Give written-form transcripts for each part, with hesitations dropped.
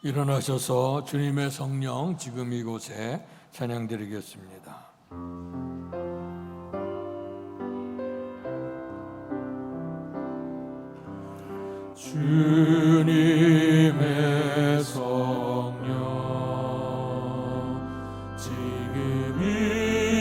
일어나셔서 주님의 성령 지금 이곳에 찬양드리겠습니다. 주님의 성령 지금 이곳에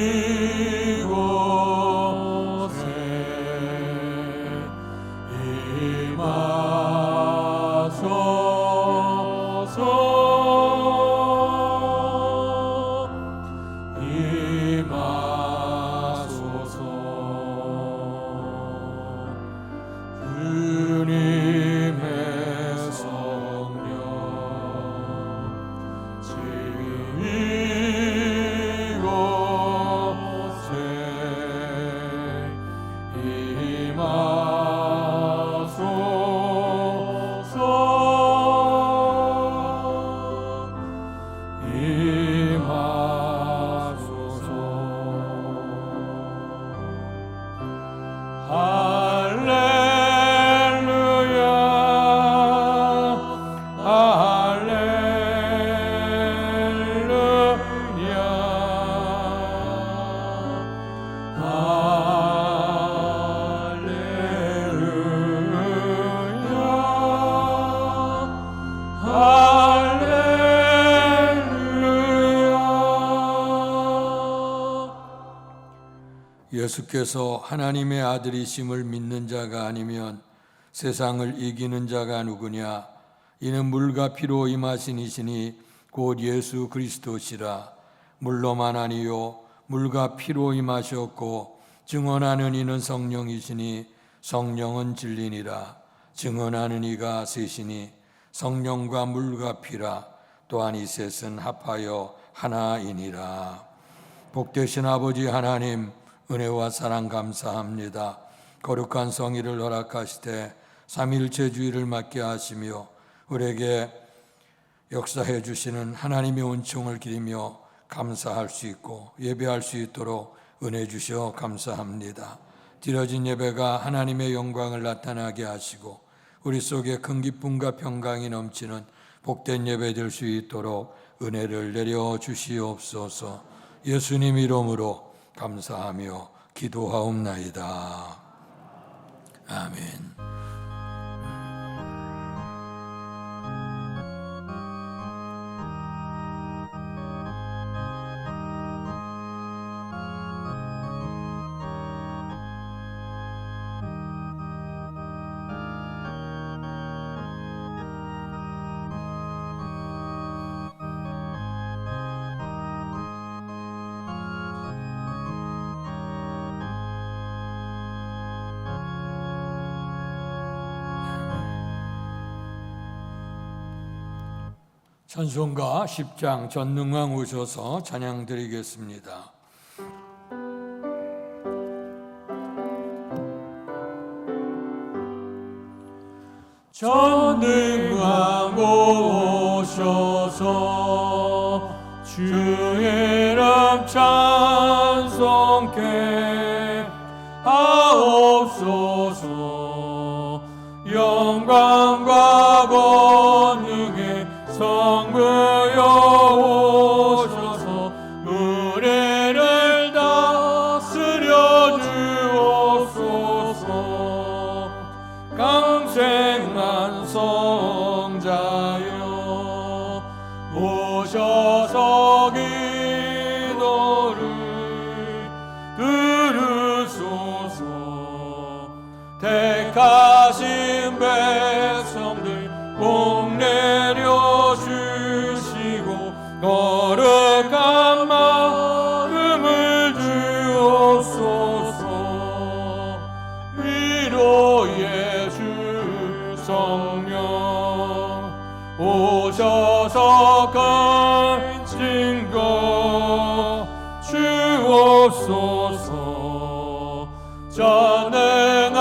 예수께서 하나님의 아들이심을 믿는 자가 아니면 세상을 이기는 자가 누구냐? 이는 물과 피로 임하신 이시니 곧 예수 그리스도시라. 물로만 아니요 물과 피로 임하셨고 증언하는 이는 성령이시니 성령은 진리니라. 증언하는 이가 셋이니 성령과 물과 피라. 또한 이 셋은 합하여 하나이니라. 복되신 아버지 하나님, 은혜와 사랑 감사합니다. 거룩한 성의를 허락하시되 삼위일체주의를 맡게 하시며 우리에게 역사해 주시는 하나님의 은총을 기리며 감사할 수 있고 예배할 수 있도록 은혜 주셔 감사합니다. 드려진 예배가 하나님의 영광을 나타나게 하시고 우리 속에 큰 기쁨과 평강이 넘치는 복된 예배 될 수 있도록 은혜를 내려 주시옵소서. 예수님 이름으로 감사하며 기도하옵나이다. 아멘. 찬송가 10장 전능왕 오셔서 찬양 드리겠습니다. 전능왕 오셔서 주의 이름 찬송케 하옵소서. 영광과 권능에 성부여 오셔서 은혜를 다스려 주옵소서. 강생한 성자여 오셔서 기도를 들으소서. 택하신 백성들 복 내려 주시고 거룩한 마음을 주옵소서. 위로의 주 성령 오셔서 큰 증거 주옵소서. 전능한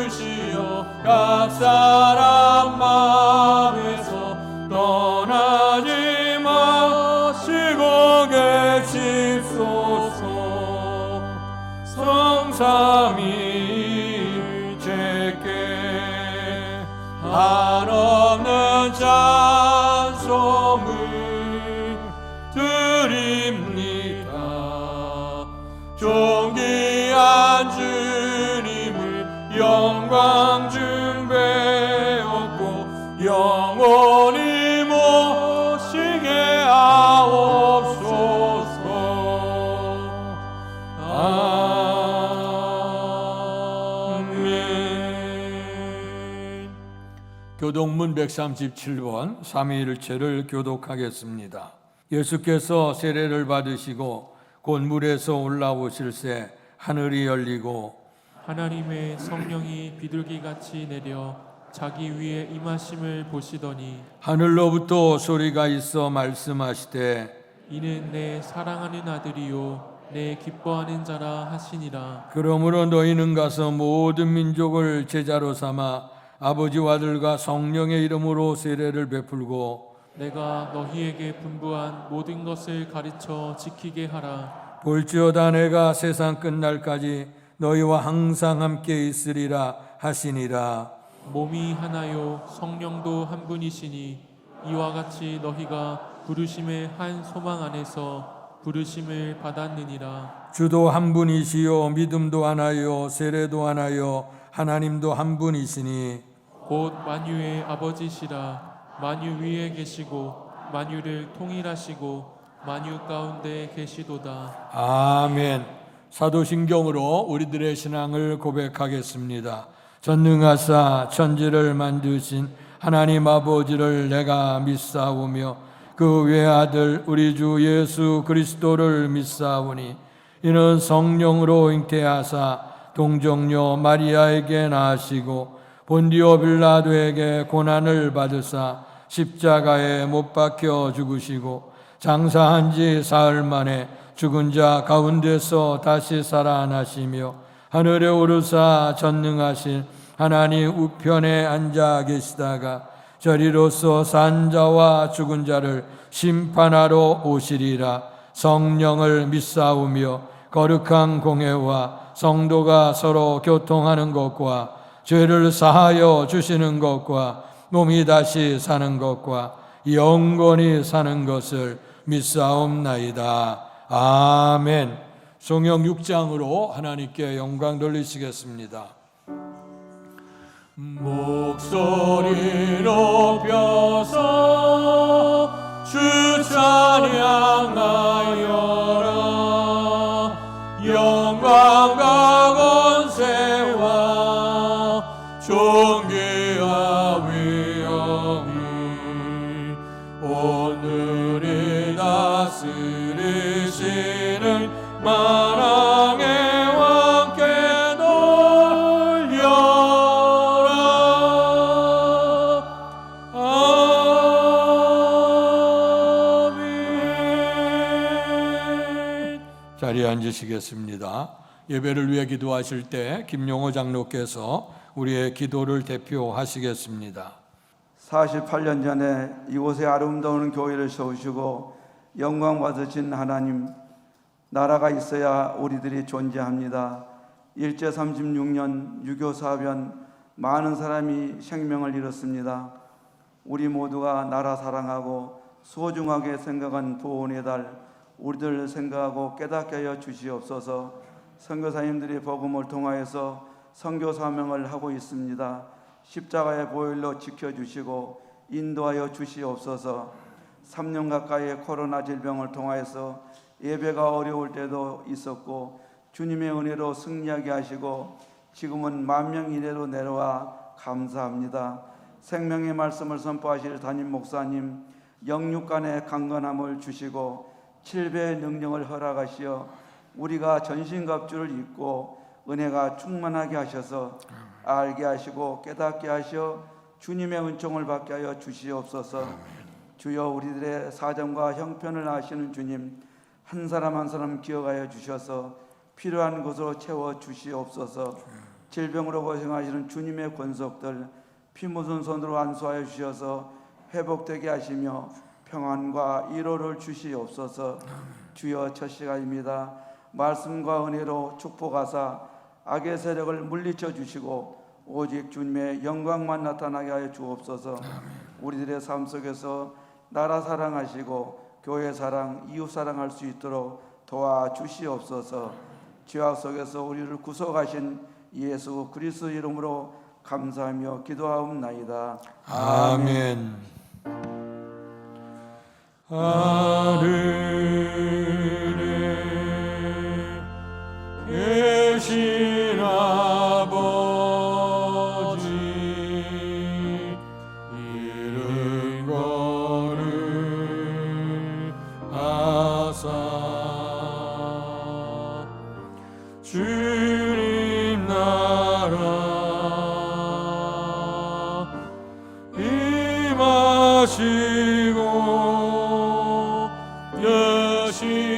주시여 각 사람 마음에서 떠나지 마시고 계십소서. 성삼위일체께 한없는 자 교동문 137번 삼위일체를 교독하겠습니다. 예수께서 세례를 받으시고 곧 물에서 올라오실새 하늘이 열리고 하나님의 성령이 비둘기같이 내려 자기 위에 임하심을 보시더니 하늘로부터 소리가 있어 말씀하시되 이는 내 사랑하는 아들이요 내 기뻐하는 자라 하시니라. 그러므로 너희는 가서 모든 민족을 제자로 삼아 아버지와 아들과 성령의 이름으로 세례를 베풀고 내가 너희에게 분부한 모든 것을 가르쳐 지키게 하라. 볼지어다 내가 세상 끝날까지 너희와 항상 함께 있으리라 하시니라. 몸이 하나요 성령도 한 분이시니 이와 같이 너희가 부르심의 한 소망 안에서 부르심을 받았느니라. 주도 한 분이시요 믿음도 하나요 세례도 하나요 하나님도 한 분이시니 곧 만유의 아버지시라. 만유 위에 계시고 만유를 통일하시고 만유 가운데 계시도다. 아멘. 사도신경으로 우리들의 신앙을 고백하겠습니다. 전능하사 천지를 만드신 하나님 아버지를 내가 믿사오며 그 외아들 우리 주 예수 그리스도를 믿사오니 이는 성령으로 잉태하사 동정녀 마리아에게 나시고 본디오 빌라도에게 고난을 받으사 십자가에 못 박혀 죽으시고 장사한 지 사흘 만에 죽은 자 가운데서 다시 살아나시며 하늘에 오르사 전능하신 하나님 우편에 앉아 계시다가 저리로서 산 자와 죽은 자를 심판하러 오시리라. 성령을 믿사오며 거룩한 공회와 성도가 서로 교통하는 것과 죄를 사하여 주시는 것과 몸이 다시 사는 것과 영원히 사는 것을 믿사옵나이다. 아멘. 성경 6장으로 하나님께 영광 돌리시겠습니다. 목소리 높여서 주 찬양하여라. 영광과 권세와 존귀와 위엄이 오늘이 다스리시는 만왕의 왕께 돌려라. 아멘. 자리에 앉으시겠습니다. 예배를 위해 기도하실 때 김용호 장로께서 우리의 기도를 대표하시겠습니다. 48년 전에 이곳에 아름다운 교회를 세우시고 영광 받으신 하나님, 나라가 있어야 우리들이 존재합니다. 일제 36년 유교 사변 많은 사람이 생명을 잃었습니다. 우리 모두가 나라 사랑하고 소중하게 생각한 보훈의 달 우리들 생각하고 깨닫게 하여 주시옵소서. 선교사님들이 복음을 통하여서 선교 사명을 하고 있습니다. 십자가의 보혈로 지켜주시고 인도하여 주시옵소서. 3년 가까이 코로나 질병을 통하여서 예배가 어려울 때도 있었고 주님의 은혜로 승리하게 하시고 지금은 10,000명 이내로 내려와 감사합니다. 생명의 말씀을 선포하실 담임 목사님 영육간의 강건함을 주시고 7배의 능력을 허락하시어 우리가 전신갑주를 입고 은혜가 충만하게 하셔서 알게 하시고 깨닫게 하시어 주님의 은총을 받게 하여 주시옵소서. 주여, 우리들의 사정과 형편을 아시는 주님, 한 사람 한 사람 기억하여 주셔서 필요한 것으로 채워 주시옵소서. 질병으로 고생하시는 주님의 권속들 피 묻은 손으로 안수하여 주셔서 회복되게 하시며 평안과 위로를 주시옵소서. 주여, 첫 시간입니다. 말씀과 은혜로 축복하사 악의 세력을 물리쳐 주시고 오직 주님의 영광만 나타나게 하여 주옵소서. 우리들의 삶 속에서 나라 사랑하시고 교회 사랑, 이웃 사랑할 수 있도록 도와주시옵소서. 죄악 속에서 우리를 구속하신 예수 그리스도 이름으로 감사하며 기도하옵나이다. 아멘. 하늘에 계신 아버지 주님 나라 임하시고 여시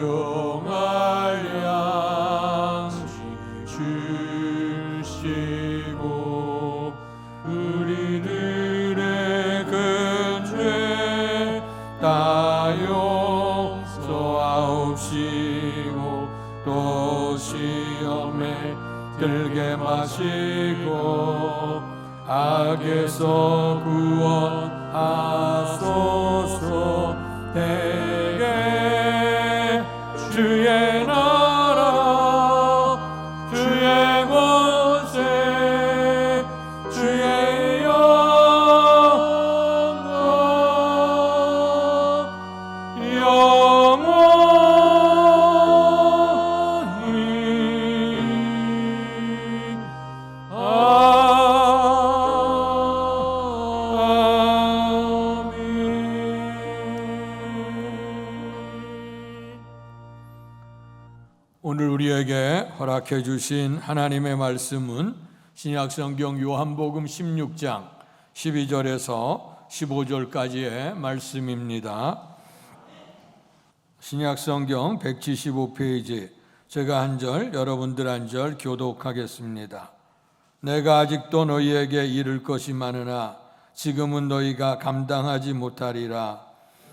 일용할 양식 주시고 우리들의 큰 죄 다 용서하옵시고 또 시험에 들게 마시고 악에서 구원하소서. 대개 주의 나라 주의 권세 주의 영광 영원히 오늘 우리에게 허락해 주신 하나님의 말씀은 신약성경 요한복음 16장 12절에서 15절까지의 말씀입니다. 신약성경 175페이지 제가 한 절 여러분들 한 절 교독하겠습니다. 내가 아직도 너희에게 이를 것이 많으나 지금은 너희가 감당하지 못하리라.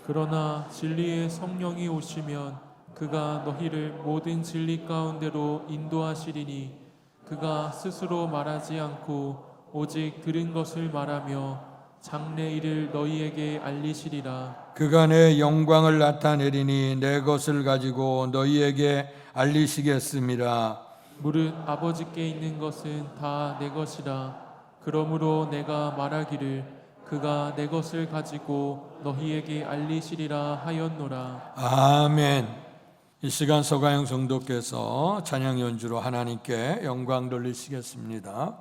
그러나 진리의 성령이 오시면 그가 너희를 모든 진리 가운데로 인도하시리니 그가 스스로 말하지 않고 오직 들은 것을 말하며 장래 일을 너희에게 알리시리라. 그가 내 영광을 나타내리니 내 것을 가지고 너희에게 알리시겠음이라. 무릇 아버지께 있는 것은 다 내 것이라. 그러므로 내가 말하기를 그가 내 것을 가지고 너희에게 알리시리라 하였노라. 아멘. 이 시간 서가영 성도께서 찬양 연주로 하나님께 영광 돌리시겠습니다.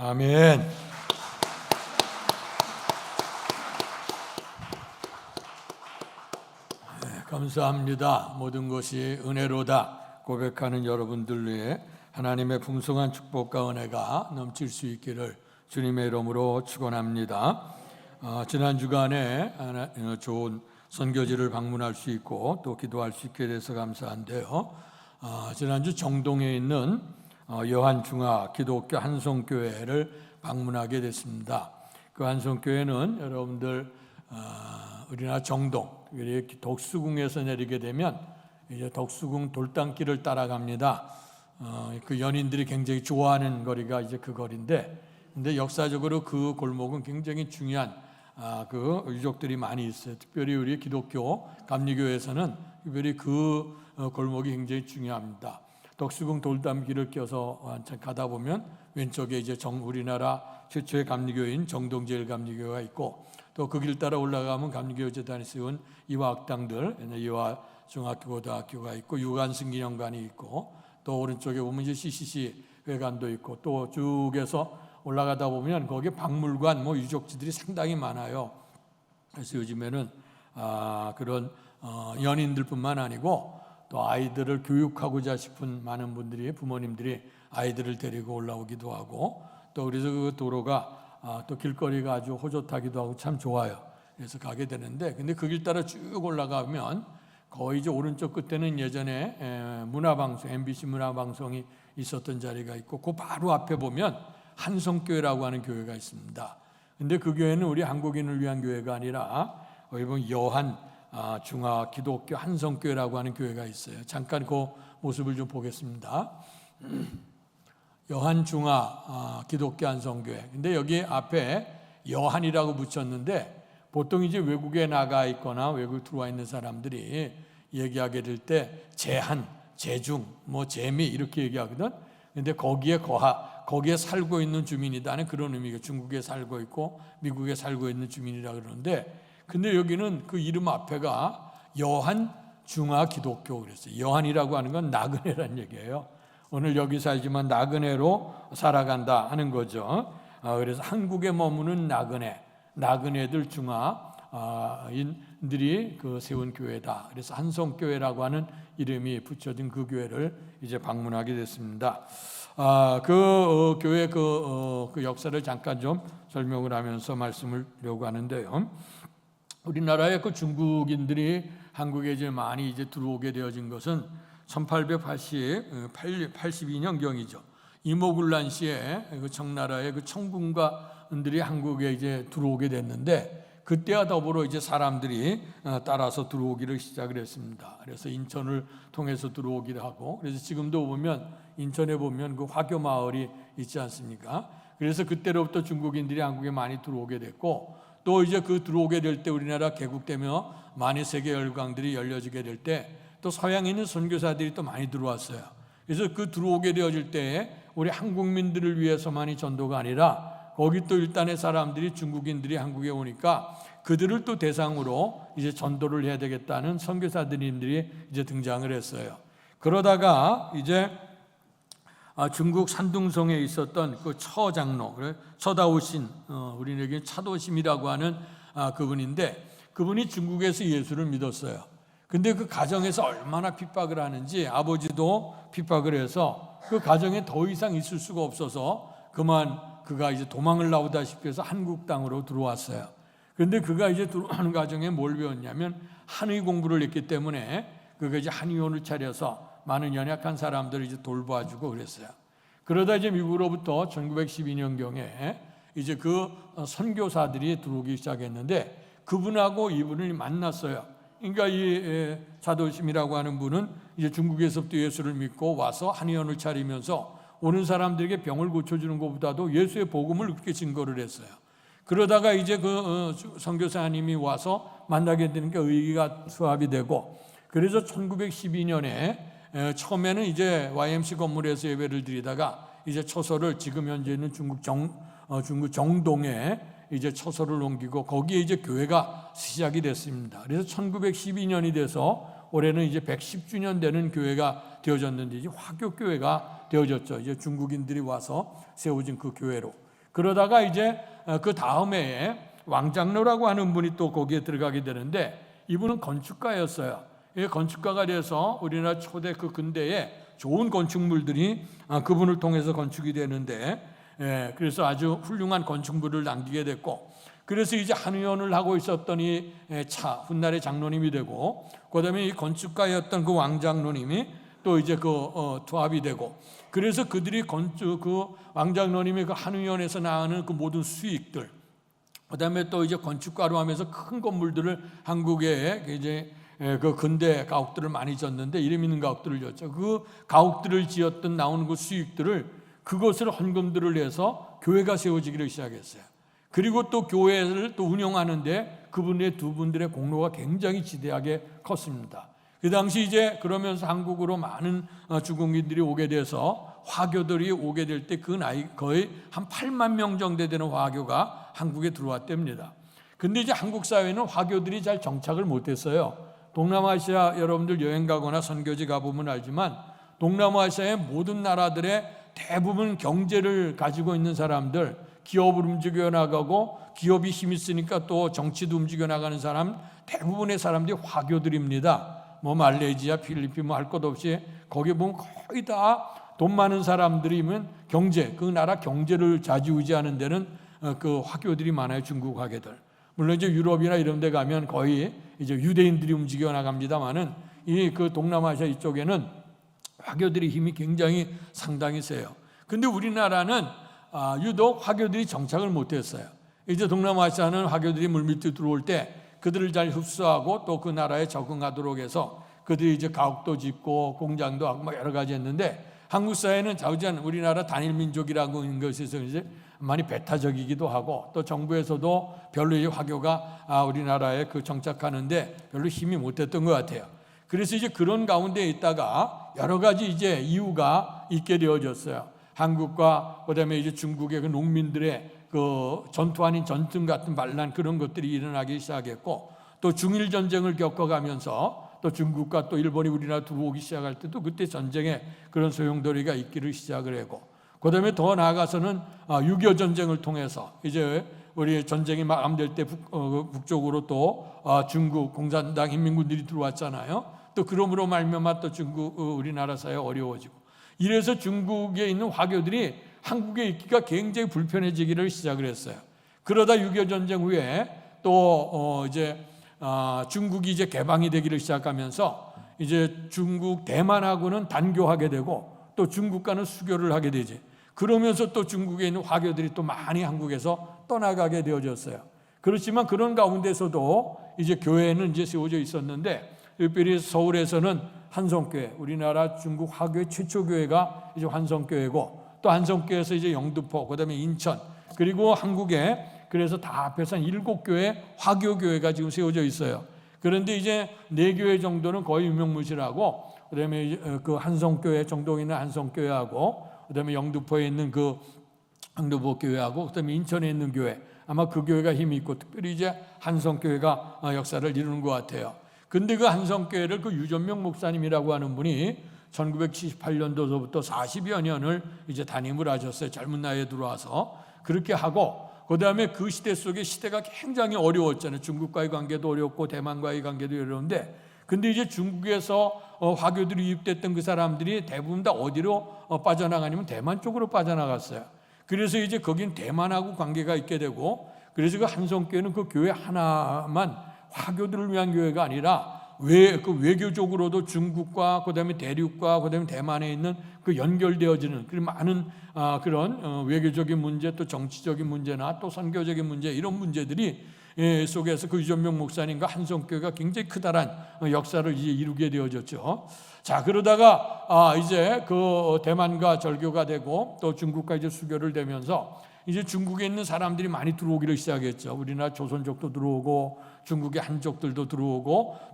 아멘. 감사합니다. 모든 것이 은혜로다 고백하는 여러분들 위해 하나님의 풍성한 축복과 은혜가 넘칠 수 있기를 주님의 이름으로 축원합니다. 지난 주간에 좋은 선교지를 방문할 수 있고 또 기도할 수 있게 돼서 감사한데요. 지난주 정동에 있는 여한중화 기독교 한성교회를 방문하게 됐습니다. 그 한성교회는 여러분들 우리나라 정동 덕수궁에서 내리게 되면 이제 덕수궁 돌담길을 따라갑니다. 그 연인들이 굉장히 좋아하는 거리가 이제 그 거리인데, 근데 역사적으로 그 골목은 굉장히 중요한 그 유적들이 많이 있어요. 특별히 우리 기독교 감리교에서는 특별히 그 골목이 굉장히 중요합니다. 덕수궁 돌담길을 껴서 한참 가다 보면 왼쪽에 이제 우리나라 최초의 감리교인 정동제일감리교가 있고, 또 그 길 따라 올라가면 감리교 재단이 세운 이화학당들, 이화중학교 고등학교가 있고 유관승기념관이 있고, 또 오른쪽에 보면 이제 CCC 회관도 있고, 또 쭉에서 올라가다 보면 거기에 박물관 유적지들이 상당히 많아요. 그래서 요즘에는 그런 연인들뿐만 아니고 또 아이들을 교육하고자 싶은 많은 분들이, 부모님들이 아이들을 데리고 올라오기도 하고, 또 그래서 그 도로가 또 길거리가 아주 호젓하기도 하고 참 좋아요. 그래서 가게 되는데, 근데 그 길 따라 쭉 올라가면 거의 이제 오른쪽 끝에는 예전에 문화방송, MBC 문화방송이 있었던 자리가 있고, 그 바로 앞에 보면 한성교회라고 하는 교회가 있습니다. 근데 그 교회는 우리 한국인을 위한 교회가 아니라 거기 보면 여한중화 기독교 한성교회라고 하는 교회가 있어요. 잠깐 그 모습을 좀 보겠습니다. 여한중화 기독교 한성교회. 근데 여기 앞에 여한이라고 붙였는데, 보통 이제 외국에 나가 있거나 외국 들어와 있는 사람들이 얘기하게 될 때 제한, 제중, 제미 이렇게 얘기하거든. 근데 거기에 살고 있는 주민이다는 그런 의미가, 중국에 살고 있고 미국에 살고 있는 주민이라 그러는데, 근데 여기는 그 이름 앞에가 여한중화 기독교 그랬어요. 여한이라고 하는 건 나그네란 얘기예요. 오늘 여기 살지만 나그네로 살아간다 하는 거죠. 그래서 한국에 머무는 나그네들 중화인들이 그 세운 교회다. 그래서 한성교회라고 하는 이름이 붙여진 그 교회를 이제 방문하게 됐습니다. 그 교회 그 역사를 잠깐 좀 설명을 하면서 말씀을 드리려고 하는데요. 우리나라의 그 중국인들이 한국에 이제 많이 이제 들어오게 되어진 것은 1882년경이죠. 이모군란 시에 그 청나라의 그 청군가들이 한국에 이제 들어오게 됐는데, 그때와 더불어 이제 사람들이 따라서 들어오기를 시작을 했습니다. 그래서 인천을 통해서 들어오기도 하고, 그래서 지금도 보면 인천에 보면 그 화교 마을이 있지 않습니까? 그래서 그때로부터 중국인들이 한국에 많이 들어오게 됐고, 또 이제 그 들어오게 될 때 우리나라 개국되며 많이 세계 열강들이 열려지게 될 때 또 서양에 있는 선교사들이 또 많이 들어왔어요. 그래서 그 들어오게 되어질 때 우리 한국민들을 위해서만이 전도가 아니라 거기 또 일단의 사람들이, 중국인들이 한국에 오니까 그들을 또 대상으로 이제 전도를 해야 되겠다는 선교사들님들이 이제 등장을 했어요. 그러다가 이제 중국 산둥성에 있었던 그 처장로, 처다오신, 우리에게 차도심이라고 하는 그분인데, 그분이 중국에서 예수를 믿었어요. 근데 그 가정에서 얼마나 핍박을 하는지, 아버지도 핍박을 해서 그 가정에 더 이상 있을 수가 없어서 그가 이제 도망을 나오다시피 해서 한국 땅으로 들어왔어요. 그런데 그가 이제 들어오는 과정에 뭘 배웠냐면 한의 공부를 했기 때문에 그가 이제 한의원을 차려서 많은 연약한 사람들을 이제 돌봐주고 그랬어요. 그러다 이제 미국으로부터 1912년경에 이제 그 선교사들이 들어오기 시작했는데, 그분하고 이분을 만났어요. 그러니까 이 자도심이라고 하는 분은 이제 중국에서부터 예수를 믿고 와서 한의원을 차리면서 오는 사람들에게 병을 고쳐주는 것보다도 예수의 복음을 그렇게 증거를 했어요. 그러다가 이제 그 선교사님이 와서 만나게 되는 게 의기가 수합이 되고, 그래서 1912년에 처음에는 이제 YMC 건물에서 예배를 드리다가 이제 처소를 지금 현재 있는 중국 정동에 이제 처소를 옮기고 거기에 이제 교회가 시작이 됐습니다. 그래서 1912년이 돼서 올해는 이제 110주년 되는 교회가 되어졌는데, 이제 화교교회가 되어졌죠. 이제 중국인들이 와서 세워진 그 교회로. 그러다가 이제 그 다음에 왕장로라고 하는 분이 또 거기에 들어가게 되는데, 이분은 건축가였어요. 건축가가 돼서 우리나라 초대 그 근대에 좋은 건축물들이 그분을 통해서 건축이 되는데, 그래서 아주 훌륭한 건축물을 남기게 됐고, 그래서 이제 한의원을 하고 있었던 이 훗날의 장로님이 되고, 그다음에 이 건축가였던 그 왕장로님이 또 이제 투합이 되고, 그래서 그들이 그 왕장로님이 그 한의원에서 나오는 그 모든 수익들, 그다음에 또 이제 건축가로 하면서 큰 건물들을 한국에 이제 그 근대 가옥들을 많이 졌는데, 이름 있는 가옥들을 졌죠. 그 가옥들을 지었던 나오는 그 수익들을, 그것을 헌금들을 해서 교회가 세워지기를 시작했어요. 그리고 또 교회를 또 운영하는데 그분의 두 분들의 공로가 굉장히 지대하게 컸습니다. 그 당시 이제 그러면서 한국으로 많은 중국인들이 오게 돼서 화교들이 오게 될 때 그 나이 거의 한 8만 명 정도 되는 화교가 한국에 들어왔답니다. 근데 이제 한국 사회는 화교들이 잘 정착을 못했어요. 동남아시아 여러분들 여행 가거나 선교지 가보면 알지만, 동남아시아의 모든 나라들의 대부분 경제를 가지고 있는 사람들, 기업을 움직여 나가고 기업이 힘이 있으니까 또 정치도 움직여 나가는 사람, 대부분의 사람들이 화교들입니다. 뭐 말레이시아, 필리핀 뭐 할 것 없이 거기 보면 거의 다 돈 많은 사람들이면 경제, 그 나라 경제를 좌지우지하는 데는 그 화교들이 많아요. 중국 화교들. 물론 이제 유럽이나 이런 데 가면 거의 이제 유대인들이 움직여 나갑니다만은, 이 그 동남아시아 이쪽에는 화교들의 힘이 굉장히 상당히 세요. 근데 우리나라는 유독 화교들이 정착을 못했어요. 이제 동남아시아는 화교들이 물밑으로 들어올 때 그들을 잘 흡수하고 또 그 나라에 적응하도록 해서 그들이 이제 가옥도 짓고 공장도 하고 뭐 여러 가지 했는데, 한국 사회는 자우지간 우리나라 단일 민족이라고 하는 것에서 이제 많이 배타적이기도 하고, 또 정부에서도 별로 이 화교가 우리나라에 그 정착하는데 별로 힘이 못했던 것 같아요. 그래서 이제 그런 가운데 있다가 여러 가지 이제 이유가 있게 되어졌어요. 한국과 그다음에 이제 중국의 그 농민들의 그 전투 아닌 전쟁 같은 반란, 그런 것들이 일어나기 시작했고, 또 중일 전쟁을 겪어가면서 또 중국과 또 일본이 우리나라 들어오기 시작할 때도 그때 전쟁에 그런 소용돌이가 있기를 시작을 했고, 그다음에 더 나아가서는 6.25 전쟁을 통해서 이제 우리 전쟁이 마감될 때 북쪽으로 또 중국 공산당 인민군들이 들어왔잖아요. 또 그러므로 말미암아 또 중국 우리나라 사회 어려워지고, 이래서 중국에 있는 화교들이 한국에 있기가 굉장히 불편해지기를 시작을 했어요. 그러다 6.25 전쟁 후에 또 이제 중국이 이제 개방이 되기를 시작하면서 이제 중국 대만하고는 단교하게 되고 또 중국과는 수교를 하게 되지. 그러면서 또 중국에 있는 화교들이 또 많이 한국에서 떠나가게 되어졌어요. 그렇지만 그런 가운데서도 이제 교회는 이제 세워져 있었는데, 특별히 서울에서는 한성교회, 우리나라 중국 화교의 최초 교회가 이제 한성교회고, 또 한성교회에서 이제 영등포, 그다음에 인천, 그리고 한국에 그래서 다 합해서 7교회 화교교회가 지금 세워져 있어요. 그런데 이제 4교회 정도는 거의 유명무실하고, 그다음에 그 한성교회, 정동에 있는 한성교회하고, 그다음에 영등포에 있는 그 영등포교회하고, 그다음에 인천에 있는 교회, 아마 그 교회가 힘이 있고, 특별히 이제 한성교회가 역사를 이루는 것 같아요. 근데 그 한성교회를 그 유전명 목사님이라고 하는 분이 1978년도서부터 40여 년을 이제 담임을 하셨어요. 젊은 나이에 들어와서 그렇게 하고, 그다음에 그 시대 속에 시대가 굉장히 어려웠잖아요. 중국과의 관계도 어렵고 대만과의 관계도 어려운데, 근데 이제 중국에서 화교들이 유입됐던 그 사람들이 대부분 다 어디로 빠져나가냐면 대만 쪽으로 빠져나갔어요. 그래서 이제 거긴 대만하고 관계가 있게 되고, 그래서 그 한성교회는 그 교회 하나만 화교들을 위한 교회가 아니라 그 외교적으로도 중국과 그다음에 대륙과 그다음에 대만에 있는 그 연결되어지는 그런 많은 그런 외교적인 문제, 또 정치적인 문제나 또 선교적인 문제, 이런 문제들이 속에서 그 유전명 목사님과 한성교회가 굉장히 크다란 역사를 이제 이루게 되어졌죠. 자, 그러다가 이제 그 대만과 절교가 되고 또 중국과 이제 수교를 되면서 이제 중국에 있는 사람들이 많이 들어오기를 시작했죠. 우리나라 조선족도 들어오고 중국의 한족들도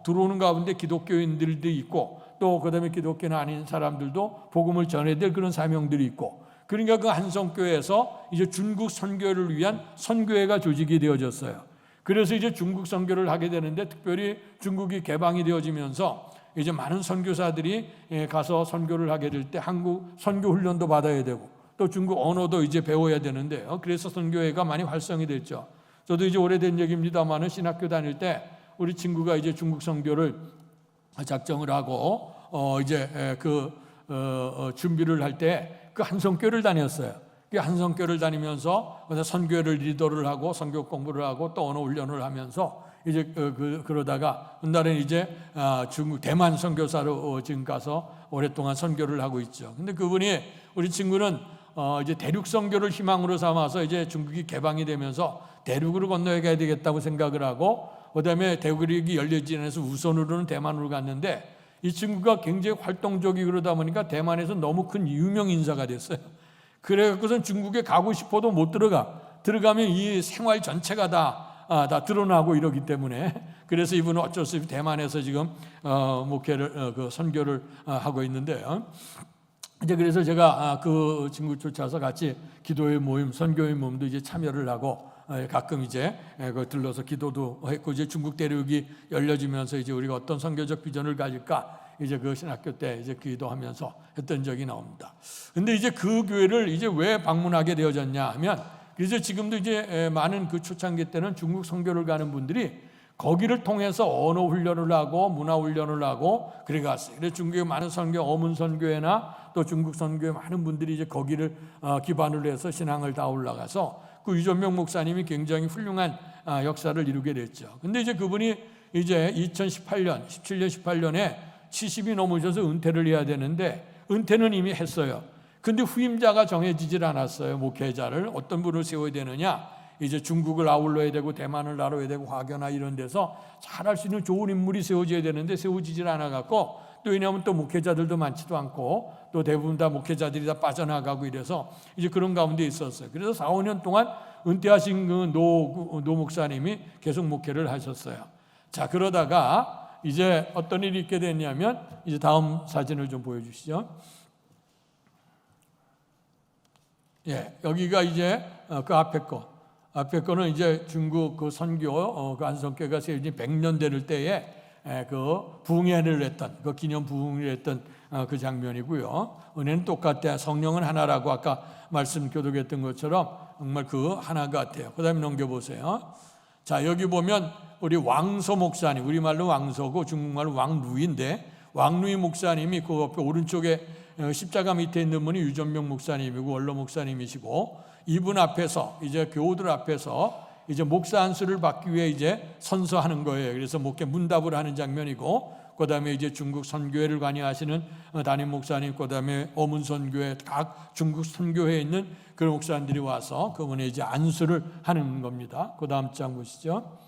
들어오는 가운데 기독교인들도 있고, 또 그다음에 기독교는 아닌 사람들도 복음을 전해야 될 그런 사명들이 있고, 그러니까 그 한성교회에서 이제 중국 선교를 위한 선교회가 조직이 되어졌어요. 그래서 이제 중국 선교를 하게 되는데, 특별히 중국이 개방이 되어지면서 이제 많은 선교사들이 가서 선교를 하게 될 때 한국 선교 훈련도 받아야 되고, 또 중국 언어도 이제 배워야 되는데요. 그래서 선교회가 많이 활성이 됐죠. 저도 이제 오래된 얘기입니다만은 신학교 다닐 때 우리 친구가 이제 중국 선교를 작정을 하고 이제 준비를 할 때 그 한성교를 다녔어요. 그 한성교를 다니면서 선교를 리더를 하고 선교 공부를 하고 또 언어 훈련을 하면서 이제 그러다가 한날은 이제 중국 대만 선교사로 지금 가서 오랫동안 선교를 하고 있죠. 근데 그분이 우리 친구는 이제 대륙 선교를 희망으로 삼아서 이제 중국이 개방이 되면서 대륙으로 건너야 되겠다고 생각을 하고 그다음에 대륙이 열리지 않아서 우선으로는 대만으로 갔는데 이 친구가 굉장히 활동적이고 그러다 보니까 대만에서 너무 큰 유명 인사가 됐어요. 그래갖고선 중국에 가고 싶어도 못 들어가면 이 생활 전체가 다 드러나고 이러기 때문에 그래서 이분은 어쩔 수 없이 대만에서 지금 목회를 선교를 하고 있는데요. 이제 그래서 제가 그 친구 쫓아서 같이 기도회 모임, 선교회 모임도 이제 참여를 하고 가끔 이제 들러서 기도도 했고 이제 중국 대륙이 열려지면서 이제 우리가 어떤 선교적 비전을 가질까 이제 그 신학교 때 이제 기도하면서 했던 적이 나옵니다. 근데 이제 그 교회를 이제 왜 방문하게 되어졌냐 하면 그래서 지금도 이제 많은 그 초창기 때는 중국 선교를 가는 분들이 거기를 통해서 언어 훈련을 하고 문화 훈련을 하고 그래 갔어요. 그래서 중국의 많은 선교, 어문 선교회나 또 중국 선교회 많은 분들이 이제 거기를 기반으로 해서 신앙을 다 올라가서 그 유전명 목사님이 굉장히 훌륭한 역사를 이루게 됐죠. 근데 이제 그분이 이제 2018년, 17년, 18년에 70이 넘으셔서 은퇴를 해야 되는데 은퇴는 이미 했어요. 근데 후임자가 정해지질 않았어요. 목회자를 어떤 분을 세워야 되느냐. 이제 중국을 아울러야 되고 대만을 다뤄야 되고 화교나 이런 데서 잘할 수 있는 좋은 인물이 세워져야 되는데 세워지질 않아갖고 또 왜냐하면 또 목회자들도 많지도 않고 또 대부분 다 목회자들이 다 빠져나가고 이래서 이제 그런 가운데 있었어요. 그래서 4, 5년 동안 은퇴하신 그 노 목사님이 계속 목회를 하셨어요. 자, 그러다가 이제 어떤 일이 있게 됐냐면 이제 다음 사진을 좀 보여주시죠. 예, 여기가 이제 그 앞에 거는 이제 중국 그 선교 그 안성교회가 세워진 100년 되는 때에 그 부흥회를 했던 그 기념 부흥을 했던 그 장면이고요. 은혜는 똑같아. 성령은 하나라고 아까 말씀 교독했던 것처럼 정말 그 하나 같아요. 그다음에 넘겨보세요. 자, 여기 보면 우리 왕서 목사님, 우리말로 왕서고 중국말로 왕루이인데 왕루이 목사님이 그 옆에 오른쪽에 십자가 밑에 있는 분이 유전명 목사님이고 원로 목사님이시고 이분 앞에서 이제 교우들 앞에서 이제 목사 안수를 받기 위해 이제 선서하는 거예요. 그래서 목회 문답을 하는 장면이고 그다음에 이제 중국 선교회를 관여하시는 담임 목사님, 그다음에 어문 선교회 각 중국 선교회에 있는 그 목사님들이 와서 그분의 이제 안수를 하는 겁니다. 그다음 장 보시죠.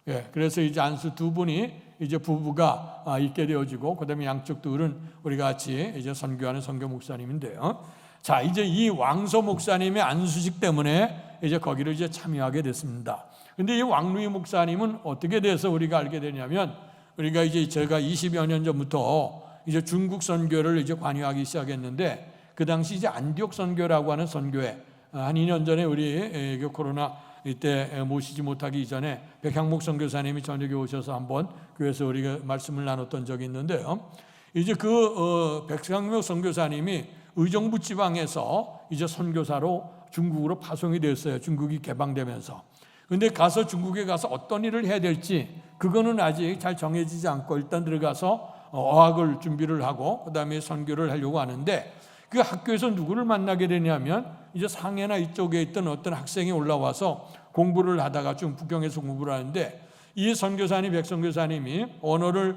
예, 그래서 이제 안수 두 분이 이제 부부가 있게 되어지고 그다음에 양쪽 둘은 우리 같이 이제 선교하는 선교 목사님인데요. 자, 이제 이 왕서 목사님의 안수식 때문에 이제 거기를 이제 참여하게 됐습니다. 근데 이 왕루이 목사님은 어떻게 돼서 우리가 알게 되냐면 우리가 이제 제가 20여 년 전부터 이제 중국 선교를 이제 관여하기 시작했는데 그 당시 이제 안디옥 선교라고 하는 선교회 한 2년 전에 우리 코로나 이때 모시지 못하기 이전에 백향목 선교사님이 저녁에 오셔서 한번 교회에서 우리가 말씀을 나눴던 적이 있는데요. 이제 그 백향목 선교사님이 의정부 지방에서 이제 선교사로 중국으로 파송이 됐어요. 중국이 개방되면서. 근데 가서 중국에 가서 어떤 일을 해야 될지 그거는 아직 잘 정해지지 않고 일단 들어가서 어학을 준비를 하고 그다음에 선교를 하려고 하는데 그 학교에서 누구를 만나게 되냐면 이제 상해나 이쪽에 있던 어떤 학생이 올라와서 공부를 하다가 좀 북경에서 공부를 하는데 이 선교사님 백선교사님이 언어를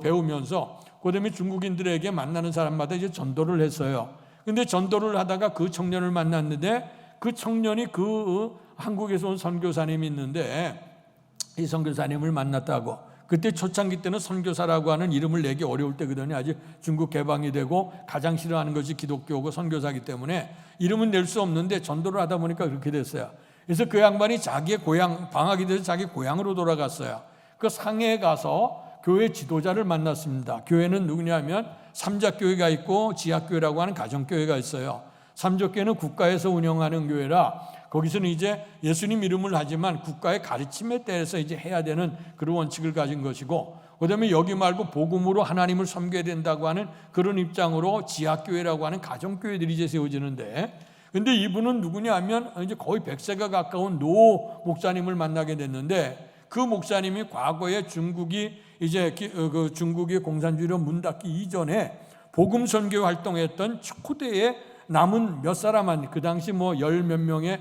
배우면서 그다음에 중국인들에게 만나는 사람마다 이제 전도를 했어요. 근데 전도를 하다가 그 청년을 만났는데 그 청년이 그 한국에서 온 선교사님이 있는데 이 선교사님을 만났다고. 그때 초창기 때는 선교사라고 하는 이름을 내기 어려울 때거든요. 아직 중국 개방이 되고 가장 싫어하는 것이 기독교고 선교사이기 때문에 이름은 낼 수 없는데 전도를 하다 보니까 그렇게 됐어요. 그래서 그 양반이 자기의 고향 방학이 돼서 자기 고향으로 돌아갔어요. 그 상해에 가서 교회 지도자를 만났습니다. 교회는 누구냐면 삼자교회가 있고 지하교회라고 하는 가정교회가 있어요. 삼자교회는 국가에서 운영하는 교회라 거기서는 이제 예수님 이름을 하지만 국가의 가르침에 대해서 이제 해야 되는 그런 원칙을 가진 것이고, 그다음에 여기 말고 복음으로 하나님을 섬겨야 된다고 하는 그런 입장으로 지하교회라고 하는 가정교회들이 이제 세워지는데, 근데 이분은 누구냐면 이제 거의 100세가 가까운 노 목사님을 만나게 됐는데, 그 목사님이 과거에 중국이 이제 그 중국의 공산주의로 문 닫기 이전에 복음 선교 활동했던 초대에 남은 몇 사람만, 그 당시 뭐 열 몇 명의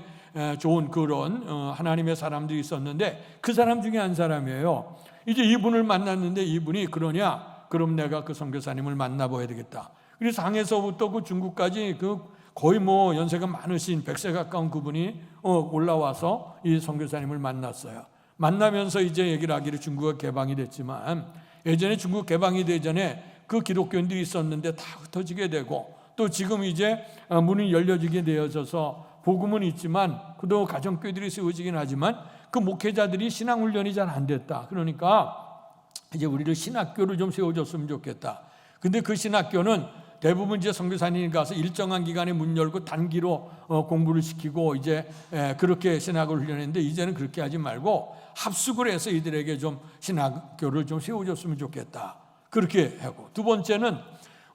좋은 그런 하나님의 사람들이 있었는데 그 사람 중에 한 사람이에요. 이제 이분을 만났는데 이분이 그러냐? 그럼 내가 그 선교사님을 만나봐야 되겠다. 그래서 항에서부터 그 중국까지 그 거의 뭐 연세가 많으신 100세 가까운 그분이 올라와서 이 선교사님을 만났어요. 만나면서 이제 얘기를 하기를 중국가 개방이 됐지만 예전에 중국 개방이 되기 전에 그 기독교인들이 있었는데 다 흩어지게 되고, 또 지금 이제 문이 열려지게 되어져서 복음은 있지만 그도 가정교회들이 세워지긴 하지만 그 목회자들이 신앙훈련이 잘 안 됐다. 그러니까 이제 우리를 신학교를 좀 세워줬으면 좋겠다. 근데 그 신학교는 대부분 이제 선교사님이 가서 일정한 기간에 문 열고 단기로 공부를 시키고 이제 그렇게 신학을 훈련했는데, 이제는 그렇게 하지 말고 합숙을 해서 이들에게 좀 신학교를 좀 세워줬으면 좋겠다. 그렇게 하고, 두 번째는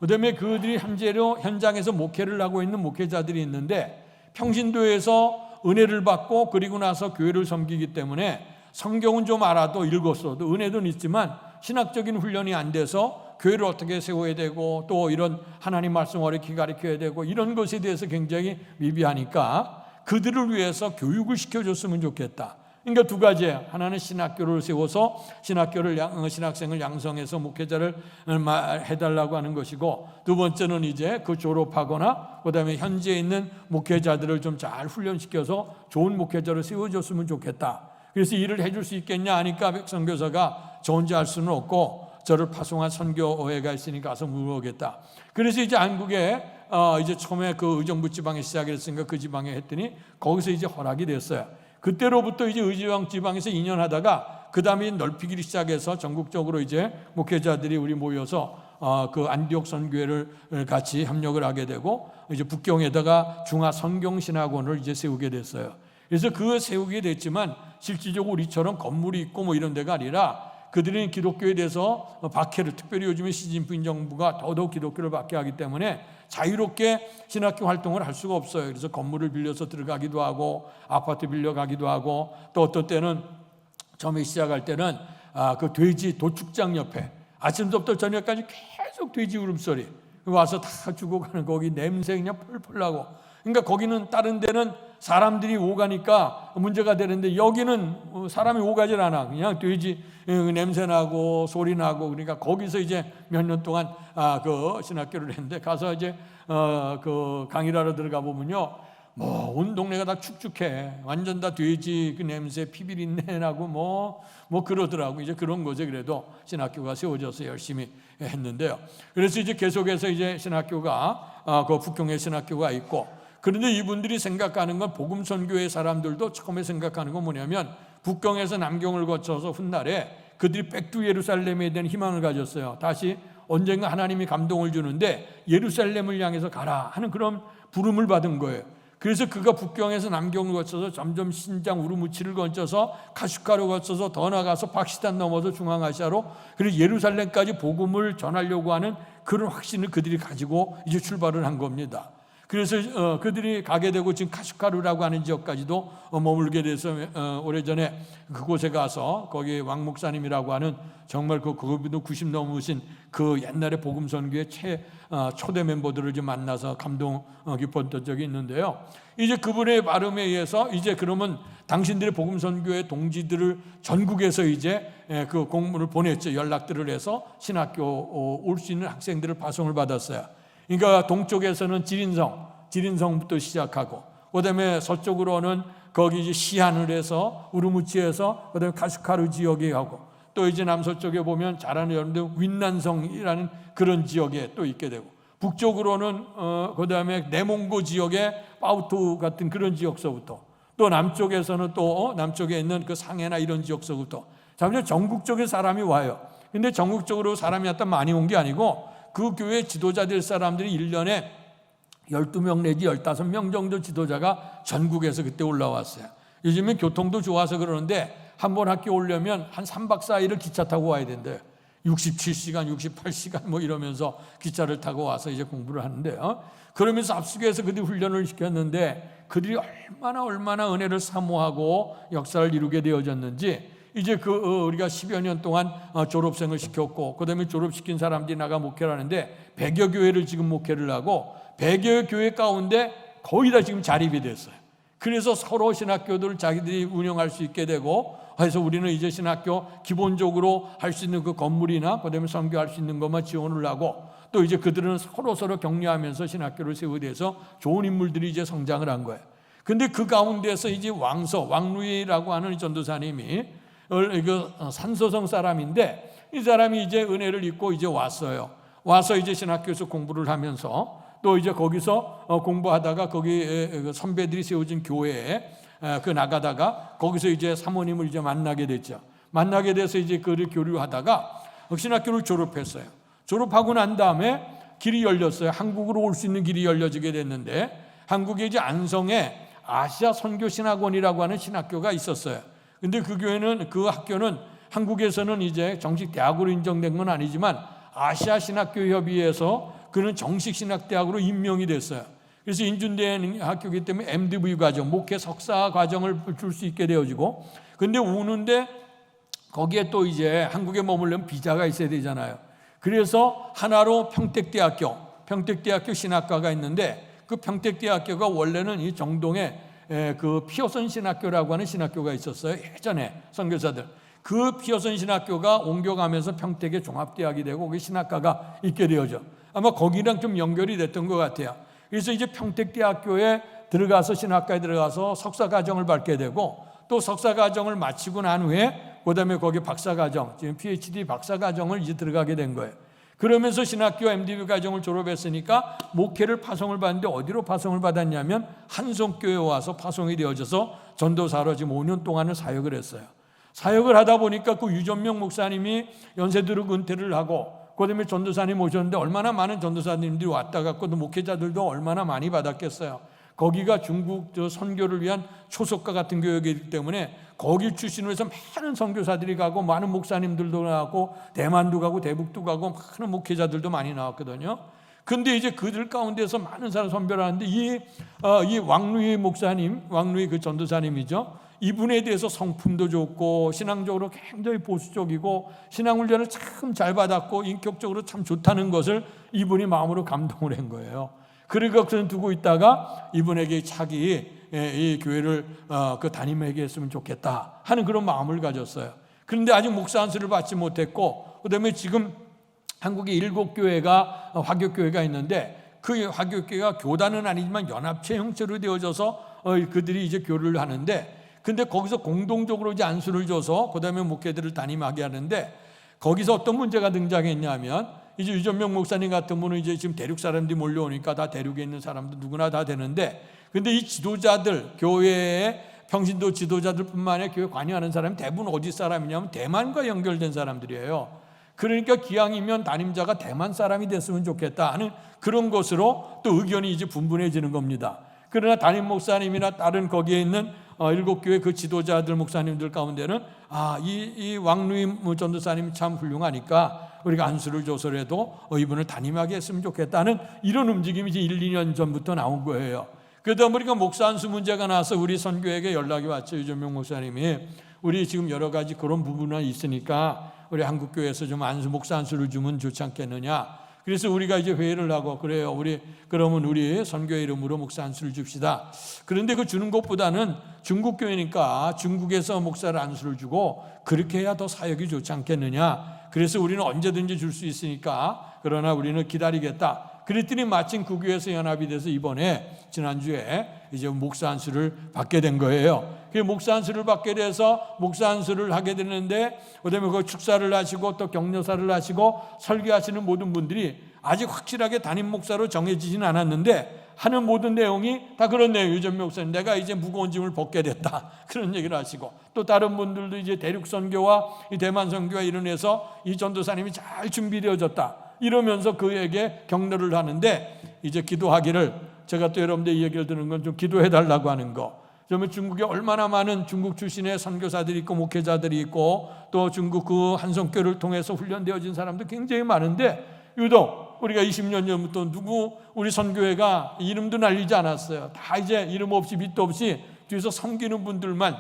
그다음에 그들이 현재로 현장에서 목회를 하고 있는 목회자들이 있는데 평신도에서 은혜를 받고 그리고 나서 교회를 섬기기 때문에 성경은 좀 알아도 읽었어도 은혜도 있지만 신학적인 훈련이 안 돼서 교회를 어떻게 세워야 되고 또 이런 하나님 말씀 어렵게 가르쳐야 되고 이런 것에 대해서 굉장히 미비하니까 그들을 위해서 교육을 시켜줬으면 좋겠다. 그러니까 두 가지예요. 하나는 신학교를 세워서 신학생을 양성해서 목회자를 해달라고 하는 것이고, 두 번째는 이제 그 졸업하거나 그다음에 현재 있는 목회자들을 좀 잘 훈련시켜서 좋은 목회자를 세워줬으면 좋겠다. 그래서 일을 해줄 수 있겠냐 하니까 선교사가 저 혼자 할 수는 없고 저를 파송한 선교회가 있으니까 가서 물어보겠다. 그래서 이제 한국에 이제 처음에 그 의정부 지방에 시작했으니까 그 지방에 했더니 거기서 이제 허락이 됐어요. 그때로부터 이제 의지왕 지방에서 2년 하다가 그 다음에 넓히기를 시작해서 전국적으로 이제 목회자들이 우리 모여서 그 안디옥 선교회를 같이 협력을 하게 되고 이제 북경에다가 중화 성경신학원을 이제 세우게 됐어요. 그래서 그 세우게 됐지만 실질적으로 우리처럼 건물이 있고 뭐 이런 데가 아니라 그들은 기독교에 대해서 박해를, 특별히 요즘에 시진핑 정부가 더더욱 기독교를 박해하기 때문에 자유롭게 신학교 활동을 할 수가 없어요. 그래서 건물을 빌려서 들어가기도 하고 아파트 빌려가기도 하고, 또 어떤 때는 처음에 시작할 때는 그 돼지 도축장 옆에 아침부터 저녁까지 계속 돼지 울음소리 와서 다 죽어가는 거기 냄새 그냥 펄펄 나고, 그러니까 거기는 다른 데는 사람들이 오가니까 문제가 되는데 여기는 사람이 오가질 않아. 그냥 돼지 냄새 나고 소리 나고, 그러니까 거기서 이제 몇 년 동안 그 신학교를 했는데 가서 이제 그 강의를 하러 들어가 보면요, 뭐 온 동네가 다 축축해. 완전 다 돼지 그 냄새, 피비린내 나고 뭐 그러더라고. 이제 그런 거죠. 그래도 신학교가 세워져서 열심히 했는데요. 그래서 이제 계속해서 이제 신학교가 그 북경에 신학교가 있고, 그런데 이분들이 생각하는 건 복음 선교의 사람들도 처음에 생각하는 건 뭐냐면 북경에서 남경을 거쳐서 훗날에 그들이 백두 예루살렘에 대한 희망을 가졌어요. 다시 언젠가 하나님이 감동을 주는데 예루살렘을 향해서 가라 하는 그런 부름을 받은 거예요. 그래서 그가 북경에서 남경을 거쳐서 점점 신장 우르무치를 거쳐서 카슈카를 거쳐서 더 나가서 파키스탄 넘어서 중앙아시아로, 그리고 예루살렘까지 복음을 전하려고 하는 그런 확신을 그들이 가지고 이제 출발을 한 겁니다. 그래서 그들이 가게 되고 지금 카슈카루라고 하는 지역까지도 머물게 돼서 오래전에 그곳에 가서 거기 왕 목사님이라고 하는 정말 그분도 90 넘으신 그 옛날에 복음 선교의 초대 멤버들을 좀 만나서 감동 깊었던 적이 있는데요. 이제 그분의 발음에 의해서 이제 그러면 당신들의 복음 선교의 동지들을 전국에서 이제 그 공문을 보냈죠. 연락들을 해서 신학교 올 수 있는 학생들을 파송을 받았어요. 그러니까 동쪽에서는 지린성부터 시작하고, 그다음에 서쪽으로는 거기 이제 시안을 해서 우르무치에서 그다음에 카슈카루 지역에 하고, 또 이제 남서쪽에 보면 잘 아는 여러분들 윈난성이라는 그런 지역에 또 있게 되고, 북쪽으로는 그다음에 내몽고 지역의 파우투 같은 그런 지역서부터, 또 남쪽에서는 또 남쪽에 있는 그 상해나 이런 지역서부터 잠시 전국적인 사람이 와요. 근데 전국적으로 사람이 왔다 많이 온 게 아니고 그 교회 지도자 될 사람들이 1년에 12명 내지 15명 정도 지도자가 전국에서 그때 올라왔어요. 요즘엔 교통도 좋아서 그러는데 한 번 학교 오려면 한 3박 4일을 기차 타고 와야 된대요. 67시간, 68시간 뭐 이러면서 기차를 타고 와서 이제 공부를 하는데요. 그러면서 압수해서 그들이 훈련을 시켰는데 그들이 얼마나 은혜를 사모하고 역사를 이루게 되어졌는지 이제 우리가 10여 년 동안 졸업생을 시켰고 그다음에 졸업시킨 사람들이 나가 목회를 하는데 100여 교회를 지금 목회를 하고 100여 교회 가운데 거의 다 지금 자립이 됐어요. 그래서 서로 신학교들을 자기들이 운영할 수 있게 되고 그래서 우리는 이제 신학교 기본적으로 할 수 있는 그 건물이나 그다음에 선교할 수 있는 것만 지원을 하고 또 이제 그들은 서로 격려하면서 신학교를 세우돼서 좋은 인물들이 이제 성장을 한 거예요. 근데 그 가운데서 이제 왕루이라고 하는 전도사님이 산소성 사람인데 이 사람이 이제 은혜를 입고 이제 왔어요. 와서 이제 신학교에서 공부를 하면서 또 이제 거기서 공부하다가 거기 선배들이 세워진 교회에 나가다가 거기서 이제 사모님을 이제 만나게 됐죠. 만나게 돼서 이제 그를 교류하다가 신학교를 졸업했어요. 졸업하고 난 다음에 길이 열렸어요. 한국으로 올 수 있는 길이 열려지게 됐는데 한국에 이제 안성에 아시아 선교신학원이라고 하는 신학교가 있었어요. 근데 그 학교는 한국에서는 이제 정식 대학으로 인정된 건 아니지만 아시아 신학교 협의회에서 그는 정식 신학대학으로 임명이 됐어요. 그래서 인준된 학교이기 때문에 MDV 과정, 목회 석사 과정을 줄 수 있게 되어지고, 근데 오는데 거기에 또 이제 한국에 머물려면 비자가 있어야 되잖아요. 그래서 하나로 평택대학교 신학과가 있는데 그 평택대학교가 원래는 이 정동에 그 피어선 신학교라고 하는 신학교가 있었어요. 예전에 선교사들. 그 피어선 신학교가 옮겨가면서 평택의 종합대학이 되고 거기 신학과가 있게 되어져. 아마 거기랑 좀 연결이 됐던 것 같아요. 그래서 이제 평택대학교에 들어가서 신학과에 들어가서 석사과정을 밟게 되고 또 석사과정을 마치고 난 후에 그다음에 거기 박사과정, 지금 PhD 박사과정을 이제 들어가게 된 거예요. 그러면서 신학교 MDB 과정을 졸업했으니까 목회를 파송을 받는데 어디로 파송을 받았냐면 한성교회에 와서 파송이 되어져서 전도사로 지금 5년 동안을 사역을 했어요. 사역을 하다 보니까 그 유전명 목사님이 연세 들어 은퇴를 하고 그다음에 전도사님 오셨는데 얼마나 많은 전도사님들이 왔다 갔고 또 목회자들도 얼마나 많이 받았겠어요. 거기가 중국 선교를 위한 초석과 같은 교육이기 때문에 거기 출신으로 해서 많은 선교사들이 가고 많은 목사님들도 나왔고 대만도 가고 대북도 가고 많은 목회자들도 많이 나왔거든요. 근데 이제 그들 가운데서 많은 사람 선별하는데 이 왕루이 목사님, 왕루이 그 전도사님이죠. 이분에 대해서 성품도 좋고 신앙적으로 굉장히 보수적이고 신앙훈련을 참 잘 받았고 인격적으로 참 좋다는 것을 이분이 마음으로 감동을 한 거예요. 그러니까 그것을 두고 있다가 이분에게 차기 이 교회를 그 담임에게 했으면 좋겠다 하는 그런 마음을 가졌어요. 그런데 아직 목사 안수를 받지 못했고 그다음에 지금 한국에 7교회가 화교교회가 있는데 그 화교교회가 교단은 아니지만 연합체 형태로 되어져서 그들이 이제 교류를 하는데 근데 거기서 공동적으로 이제 안수를 줘서 그다음에 목회들을 담임하게 하는데 거기서 어떤 문제가 등장했냐면 이제 유전명 목사님 같은 분은 이제 지금 대륙 사람들이 몰려오니까 다 대륙에 있는 사람들 누구나 다 되는데 근데 이 지도자들 교회의 평신도 지도자들뿐만 아니라 교회 관여하는 사람이 대부분 어디 사람이냐면 대만과 연결된 사람들이에요. 그러니까 기왕이면 담임자가 대만 사람이 됐으면 좋겠다 하는 그런 것으로 또 의견이 이제 분분해지는 겁니다. 그러나 담임 목사님이나 다른 거기에 있는 7교회 그 지도자들 목사님들 가운데는 이 왕루임 전도사님 참 훌륭하니까 우리가 안수를 줘서라도 이분을 담임하게 했으면 좋겠다는 이런 움직임이 이제 1, 2년 전부터 나온 거예요. 그러다 보니까 목사 안수 문제가 나서 우리 선교에게 연락이 왔죠. 유전명 목사님이 우리 지금 여러 가지 그런 부분이 있으니까 우리 한국교회에서 좀 목사 안수를 주면 좋지 않겠느냐. 그래서 우리가 이제 회의를 하고 그래요. 그러면 우리 선교회 이름으로 목사 안수를 줍시다. 그런데 그 주는 것보다는 중국 교회니까 중국에서 목사를 안수를 주고 그렇게 해야 더 사역이 좋지 않겠느냐. 그래서 우리는 언제든지 줄 수 있으니까 그러나 우리는 기다리겠다. 그랬더니 마침 그 교회에서 연합이 돼서 이번에 지난주에 이제 목사 안수를 받게 된 거예요. 그 목사 안수를 받게 돼서 목사 안수를 하게 되는데 그다음에 그 축사를 하시고 또 격려사를 하시고 설교하시는 모든 분들이 아직 확실하게 담임 목사로 정해지진 않았는데 하는 모든 내용이 다 그런 내용. 유전명 목사님 내가 이제 무거운 짐을 벗게 됐다 그런 얘기를 하시고 또 다른 분들도 이제 대륙 선교와 이 대만 선교와 이론해서 이 전도사님이 잘 준비되어졌다 이러면서 그에게 격려를 하는데 이제 기도하기를 제가 또 여러분들 이 얘기를 듣는 건 좀 기도해 달라고 하는 거. 그러면 중국에 얼마나 많은 중국 출신의 선교사들이 있고 목회자들이 있고 또 중국 그 한성교를 통해서 훈련되어진 사람도 굉장히 많은데 유독 우리가 20년 전부터 우리 선교회가 이름도 날리지 않았어요. 다 이제 이름 없이 밑도 없이 뒤에서 섬기는 분들만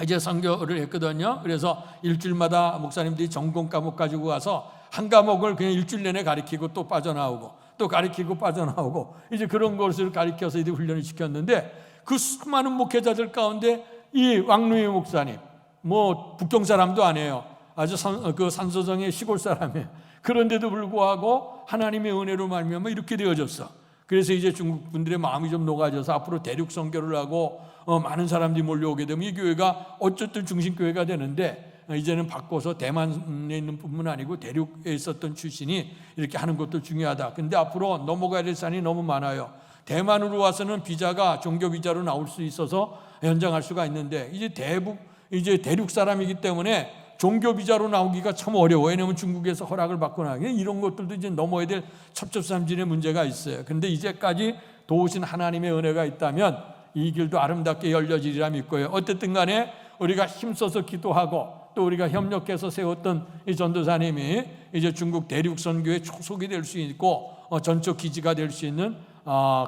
이제 선교를 했거든요. 그래서 일주일마다 목사님들이 전공 과목 가지고 가서 한 과목을 그냥 일주일 내내 가르치고 또 빠져나오고 또 가르치고 빠져나오고 이제 그런 것을 가르쳐서 이제 훈련을 시켰는데 그 수많은 목회자들 가운데 이 왕루이 목사님 뭐 북경 사람도 아니에요. 아주 그 산소정의 시골 사람이에요. 그런데도 불구하고 하나님의 은혜로 말미암아 이렇게 되어졌어. 그래서 이제 중국 분들의 마음이 좀 녹아져서 앞으로 대륙 선교를 하고 많은 사람들이 몰려오게 되면 이 교회가 어쨌든 중심교회가 되는데 이제는 바꿔서 대만에 있는 뿐만 아니고 대륙에 있었던 출신이 이렇게 하는 것도 중요하다. 근데 앞으로 넘어가야 될 산이 너무 많아요. 대만으로 와서는 비자가 종교 비자로 나올 수 있어서 연장할 수가 있는데 이제 대륙 사람이기 때문에 종교 비자로 나오기가 참 어려워요. 왜냐하면 중국에서 허락을 받고 나게 이런 것들도 이제 넘어야 될 첩첩산진의 문제가 있어요. 근데 이제까지 도우신 하나님의 은혜가 있다면 이 길도 아름답게 열려지리라 믿고요. 어쨌든 간에 우리가 힘써서 기도하고 또 우리가 협력해서 세웠던 이 전도사님이 이제 중국 대륙 선교의 초석이 될 수 있고 전초 기지가 될 수 있는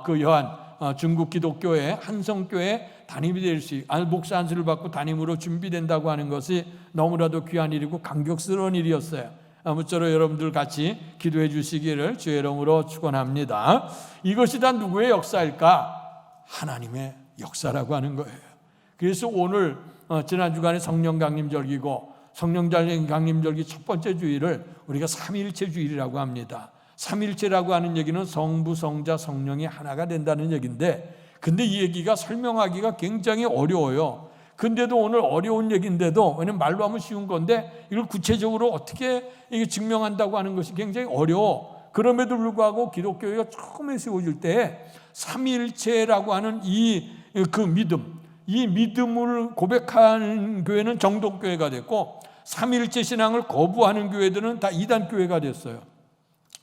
그 여한 중국 기독교의 한성교회 담임이 될 수 목사 안수를 받고 담임으로 준비된다고 하는 것이 너무나도 귀한 일이고 감격스러운 일이었어요. 아무쪼록 여러분들 같이 기도해 주시기를 주의 이름으로 축원합니다. 이것이 다 누구의 역사일까? 하나님의 역사라고 하는 거예요. 그래서 오늘 지난 주간에 성령 강림절기고 성령 강림절기 첫 번째 주일을 우리가 삼위일체 주일이라고 합니다. 삼위일체라고 하는 얘기는 성부, 성자, 성령이 하나가 된다는 얘기인데 근데 이 얘기가 설명하기가 굉장히 어려워요. 근데도 오늘 어려운 얘기인데도 왜냐면 말로 하면 쉬운 건데 이걸 구체적으로 어떻게 이게 증명한다고 하는 것이 굉장히 어려워. 그럼에도 불구하고 기독교가 처음에 세워질 때 삼위일체라고 하는 이 믿음을 고백하는 교회는 정독교회가 됐고 삼위일체 신앙을 거부하는 교회들은 다 이단교회가 됐어요.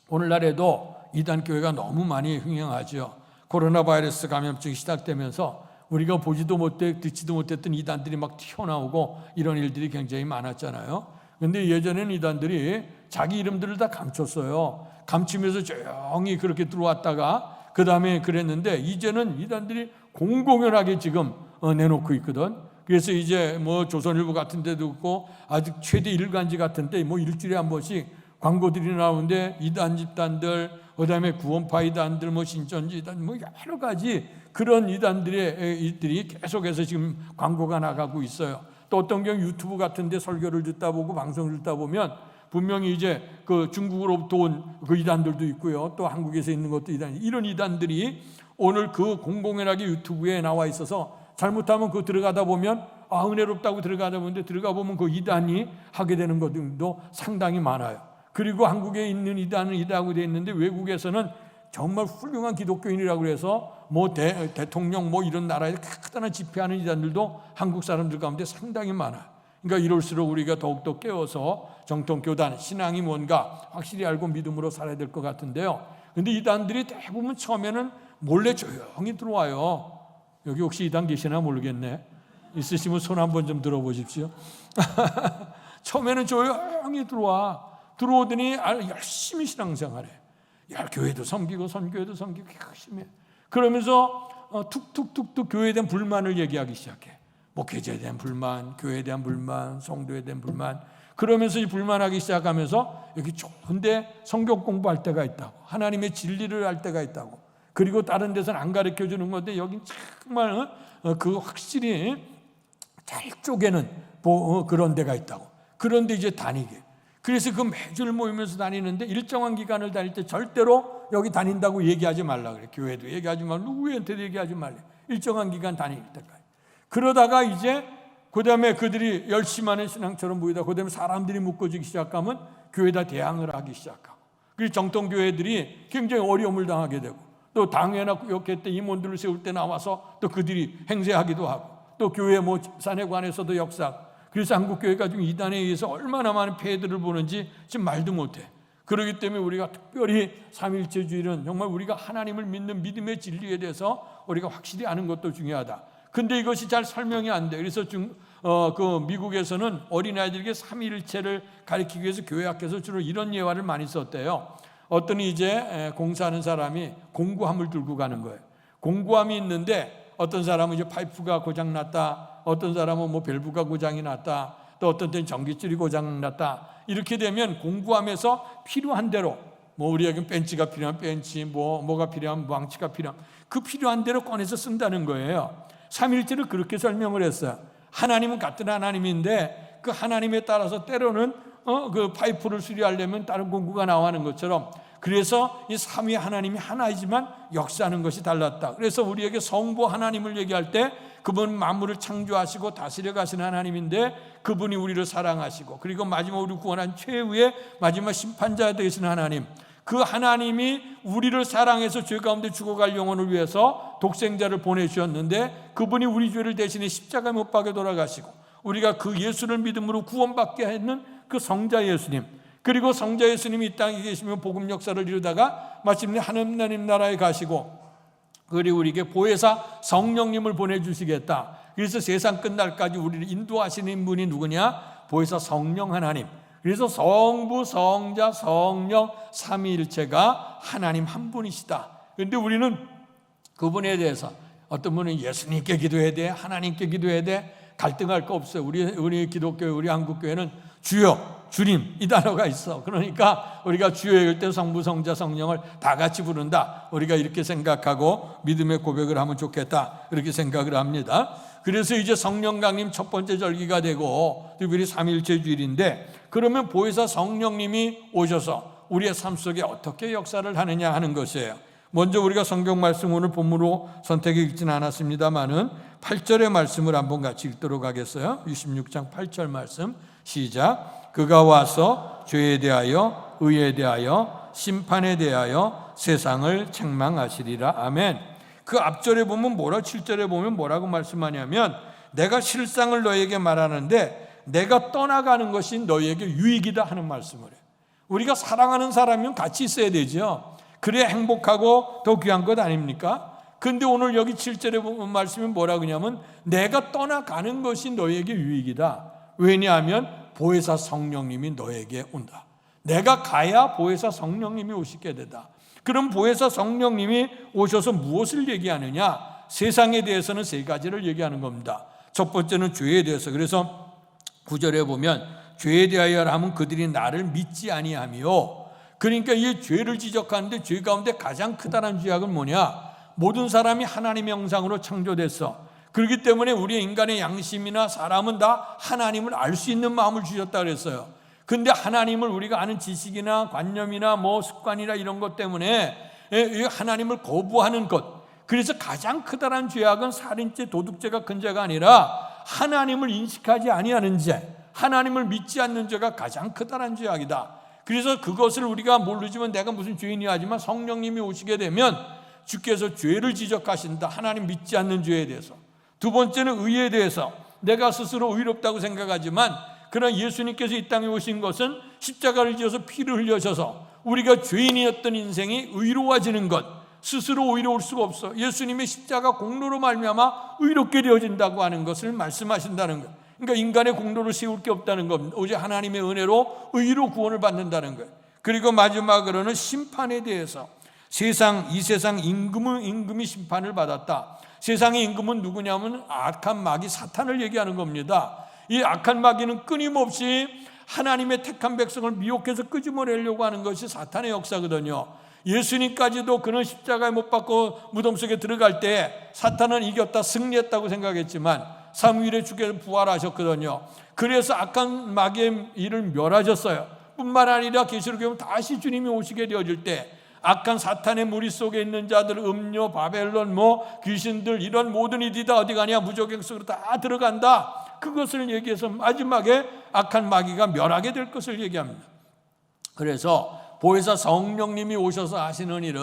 오늘날에도 이단교회가 너무 많이 흥행하죠. 코로나 바이러스 감염증이 시작되면서 우리가 보지도 못해 듣지도 못했던 이단들이 막 튀어나오고 이런 일들이 굉장히 많았잖아요. 그런데 예전에는 이단들이 자기 이름들을 다 감췄어요. 감추면서 조용히 그렇게 들어왔다가 그 다음에 그랬는데 이제는 이단들이 공공연하게 지금 내놓고 있거든. 그래서 이제 뭐 조선일보 같은 데도 있고 아직 최대 일간지 같은 데 뭐 일주일에 한 번씩 광고들이 나오는데 이단 집단들, 그다음에 구원파 이단들, 뭐 신천지 이단, 뭐 여러 가지 그런 이단들이 계속해서 지금 광고가 나가고 있어요. 또 어떤 경우 유튜브 같은데 설교를 듣다 보고 방송을 듣다 보면 분명히 이제 그 중국으로부터 온 그 이단들도 있고요. 또 한국에서 있는 것도 이단. 이런 이단들이 오늘 그 공공연하게 유튜브에 나와 있어서 잘못하면 그 들어가다 보면 은혜롭다고 들어가다 보는데 들어가 보면 그 이단이 하게 되는 것들도 상당히 많아요. 그리고 한국에 있는 이단은 이단하고 되어 있는데 외국에서는 정말 훌륭한 기독교인이라고 해서 뭐 대통령 뭐 이런 나라에서 크다란 집회하는 이단들도 한국 사람들 가운데 상당히 많아요. 그러니까 이럴수록 우리가 더욱더 깨워서 정통교단 신앙이 뭔가 확실히 알고 믿음으로 살아야 될 것 같은데요. 그런데 이단들이 대부분 처음에는 몰래 조용히 들어와요. 여기 혹시 이단 계시나 모르겠네. 있으시면 손 한번 좀 들어보십시오. 처음에는 조용히 들어오더니 열심히 신앙생활해. 교회도 섬기고 선교회도 섬기고 열심히 해. 그러면서 툭툭툭툭 교회에 대한 불만을 얘기하기 시작해. 목회자에 대한 불만, 교회에 대한 불만, 성도에 대한 불만. 그러면서 이 불만하기 시작하면서 여기 좋은데 성경 공부할 때가 있다고, 하나님의 진리를 할 때가 있다고, 그리고 다른 데서는 안 가르쳐 주는 건데 여긴 정말 그 확실히 잘 쪼개는 그런 데가 있다고. 그런데 이제 다니게. 그래서 그 매주를 모이면서 다니는데 일정한 기간을 다닐 때 절대로 여기 다닌다고 얘기하지 말라 그래. 교회도 얘기하지 말고 누구한테도 얘기하지 말래. 일정한 기간 다닐 때까지. 그러다가 이제 그 다음에 그들이 열심히 하는 신앙처럼 보이다. 그 다음에 사람들이 묶어지기 시작하면 교회에다 대항을 하기 시작하고. 그리고 정통교회들이 굉장히 어려움을 당하게 되고 또 당회나 역회 때 임원들을 세울 때 나와서 또 그들이 행세하기도 하고 또 교회 뭐 산에 관해서도 역사. 그래서 한국교회가 지금 이단에 의해서 얼마나 많은 폐해들을 보는지 지금 말도 못해. 그렇기 때문에 우리가 특별히 삼일체주일은 정말 우리가 하나님을 믿는 믿음의 진리에 대해서 우리가 확실히 아는 것도 중요하다. 근데 이것이 잘 설명이 안 돼. 그래서 그 미국에서는 어린아이들에게 삼일체를 가르치기 위해서 교회 학교에서 주로 이런 예화를 많이 썼대요. 어떤 이제 공사하는 사람이 공구함을 들고 가는 거예요. 공구함이 있는데 어떤 사람은 이제 파이프가 고장 났다, 어떤 사람은 뭐 밸브가 고장이 났다, 또 어떤 때는 전기줄이 고장 났다. 이렇게 되면 공구함에서 필요한 대로, 뭐 우리에게 벤치가 필요하면 벤치, 뭐가 필요하면 망치가 필요하면 그 필요한 대로 꺼내서 쓴다는 거예요. 삼일체를 그렇게 설명을 했어요. 하나님은 같은 하나님인데 그 하나님에 따라서 때로는 그 파이프를 수리하려면 다른 공구가 나오는 것처럼, 그래서 이 삼위 하나님이 하나이지만 역사하는 것이 달랐다. 그래서 우리에게 성부 하나님을 얘기할 때 그분 만물을 창조하시고 다스려 가시는 하나님인데 그분이 우리를 사랑하시고 그리고 마지막 우리 구원한 최후의 마지막 심판자 되시는 하나님, 그 하나님이 우리를 사랑해서 죄 가운데 죽어갈 영혼을 위해서 독생자를 보내주셨는데 그분이 우리 죄를 대신해 십자가에 못 박혀 돌아가시고 우리가 그 예수를 믿음으로 구원받게 하는 그 성자 예수님, 그리고 성자 예수님이 이 땅에 계시며 복음 역사를 이루다가 마침내 하나님 나라에 가시고 그리고 우리에게 보혜사 성령님을 보내주시겠다. 그래서 세상 끝날까지 우리를 인도하시는 분이 누구냐? 보혜사 성령 하나님. 그래서 성부, 성자, 성령 삼위일체가 하나님 한 분이시다. 그런데 우리는 그분에 대해서 어떤 분은 예수님께 기도해야 돼, 하나님께 기도해야 돼, 갈등할 거 없어요. 우리 기독교, 우리 한국교회는 주여, 주님 이 단어가 있어. 그러니까 우리가 주여 읽을 때 성부, 성자, 성령을 다 같이 부른다. 우리가 이렇게 생각하고 믿음의 고백을 하면 좋겠다. 이렇게 생각을 합니다. 그래서 이제 성령 강림 첫 번째 절기가 되고 특별히 삼일체 주일인데, 그러면 보혜사 성령님이 오셔서 우리의 삶 속에 어떻게 역사를 하느냐 하는 것이에요. 먼저 우리가 성경 말씀 오늘 본문으로 선택해 읽지는 않았습니다만은 8절의 말씀을 한번 같이 읽도록 하겠어요. 66장 8절 말씀 시작. 그가 와서 죄에 대하여 의에 대하여 심판에 대하여 세상을 책망하시리라. 아멘. 그 앞절에 보면 7절에 보면 뭐라고 말씀하냐면 내가 실상을 너에게 말하는데 내가 떠나가는 것이 너에게 유익이다 하는 말씀을 해요. 우리가 사랑하는 사람이면 같이 있어야 되죠. 그래야 행복하고 더 귀한 것 아닙니까? 근데 오늘 여기 7절에 보면 말씀이 뭐라고 하냐면 내가 떠나가는 것이 너에게 유익이다. 왜냐하면 보혜사 성령님이 너에게 온다. 내가 가야 보혜사 성령님이 오시게 되다. 그럼 보혜사 성령님이 오셔서 무엇을 얘기하느냐? 세상에 대해서는 세 가지를 얘기하는 겁니다. 첫 번째는 죄에 대해서. 그래서 9절에 보면 죄에 대하여 하면 그들이 나를 믿지 아니하며, 그러니까 이 죄를 지적하는데 죄 가운데 가장 크다는 죄악은 뭐냐? 모든 사람이 하나님의 형상으로 창조됐어. 그렇기 때문에 우리의 인간의 양심이나 사람은 다 하나님을 알 수 있는 마음을 주셨다 그랬어요. 근데 하나님을 우리가 아는 지식이나 관념이나 뭐 습관이나 이런 것 때문에 하나님을 거부하는 것, 그래서 가장 크다란 죄악은 살인죄, 도둑죄가 큰 죄가 아니라 하나님을 인식하지 아니하는 죄, 하나님을 믿지 않는 죄가 가장 크다란 죄악이다. 그래서 그것을 우리가 모르지만 내가 무슨 죄인이야 하지만 성령님이 오시게 되면 주께서 죄를 지적하신다. 하나님 믿지 않는 죄에 대해서. 두 번째는 의에 대해서. 내가 스스로 의롭다고 생각하지만 그러나 예수님께서 이 땅에 오신 것은 십자가를 지어서 피를 흘려셔서 우리가 죄인이었던 인생이 의로워지는 것, 스스로 의로울 수가 없어. 예수님의 십자가 공로로 말미암아 의롭게 되어진다고 하는 것을 말씀하신다는 것. 그러니까 인간의 공로를 세울 게 없다는 겁니다. 오직 하나님의 은혜로 의로 구원을 받는다는 거예요. 그리고 마지막으로는 심판에 대해서. 이 세상 임금이 심판을 받았다. 세상의 임금은 누구냐면 악한 마귀 사탄을 얘기하는 겁니다. 이 악한 마귀는 끊임없이 하나님의 택한 백성을 미혹해서 끄집어내려고 하는 것이 사탄의 역사거든요. 예수님까지도 그는 십자가에 못 박고 무덤 속에 들어갈 때 사탄은 이겼다, 승리했다고 생각했지만 3일에 주께서 부활하셨거든요. 그래서 악한 마귀의 일을 멸하셨어요. 뿐만 아니라 계시록에 보면 다시 주님이 오시게 되어질 때 악한 사탄의 무리 속에 있는 자들, 음료, 바벨론, 귀신들, 이런 모든 이들이 다 어디 가냐? 무저갱 속으로 다 들어간다. 그것을 얘기해서 마지막에 악한 마귀가 멸하게 될 것을 얘기합니다. 그래서 보혜사 성령님이 오셔서 하시는 일은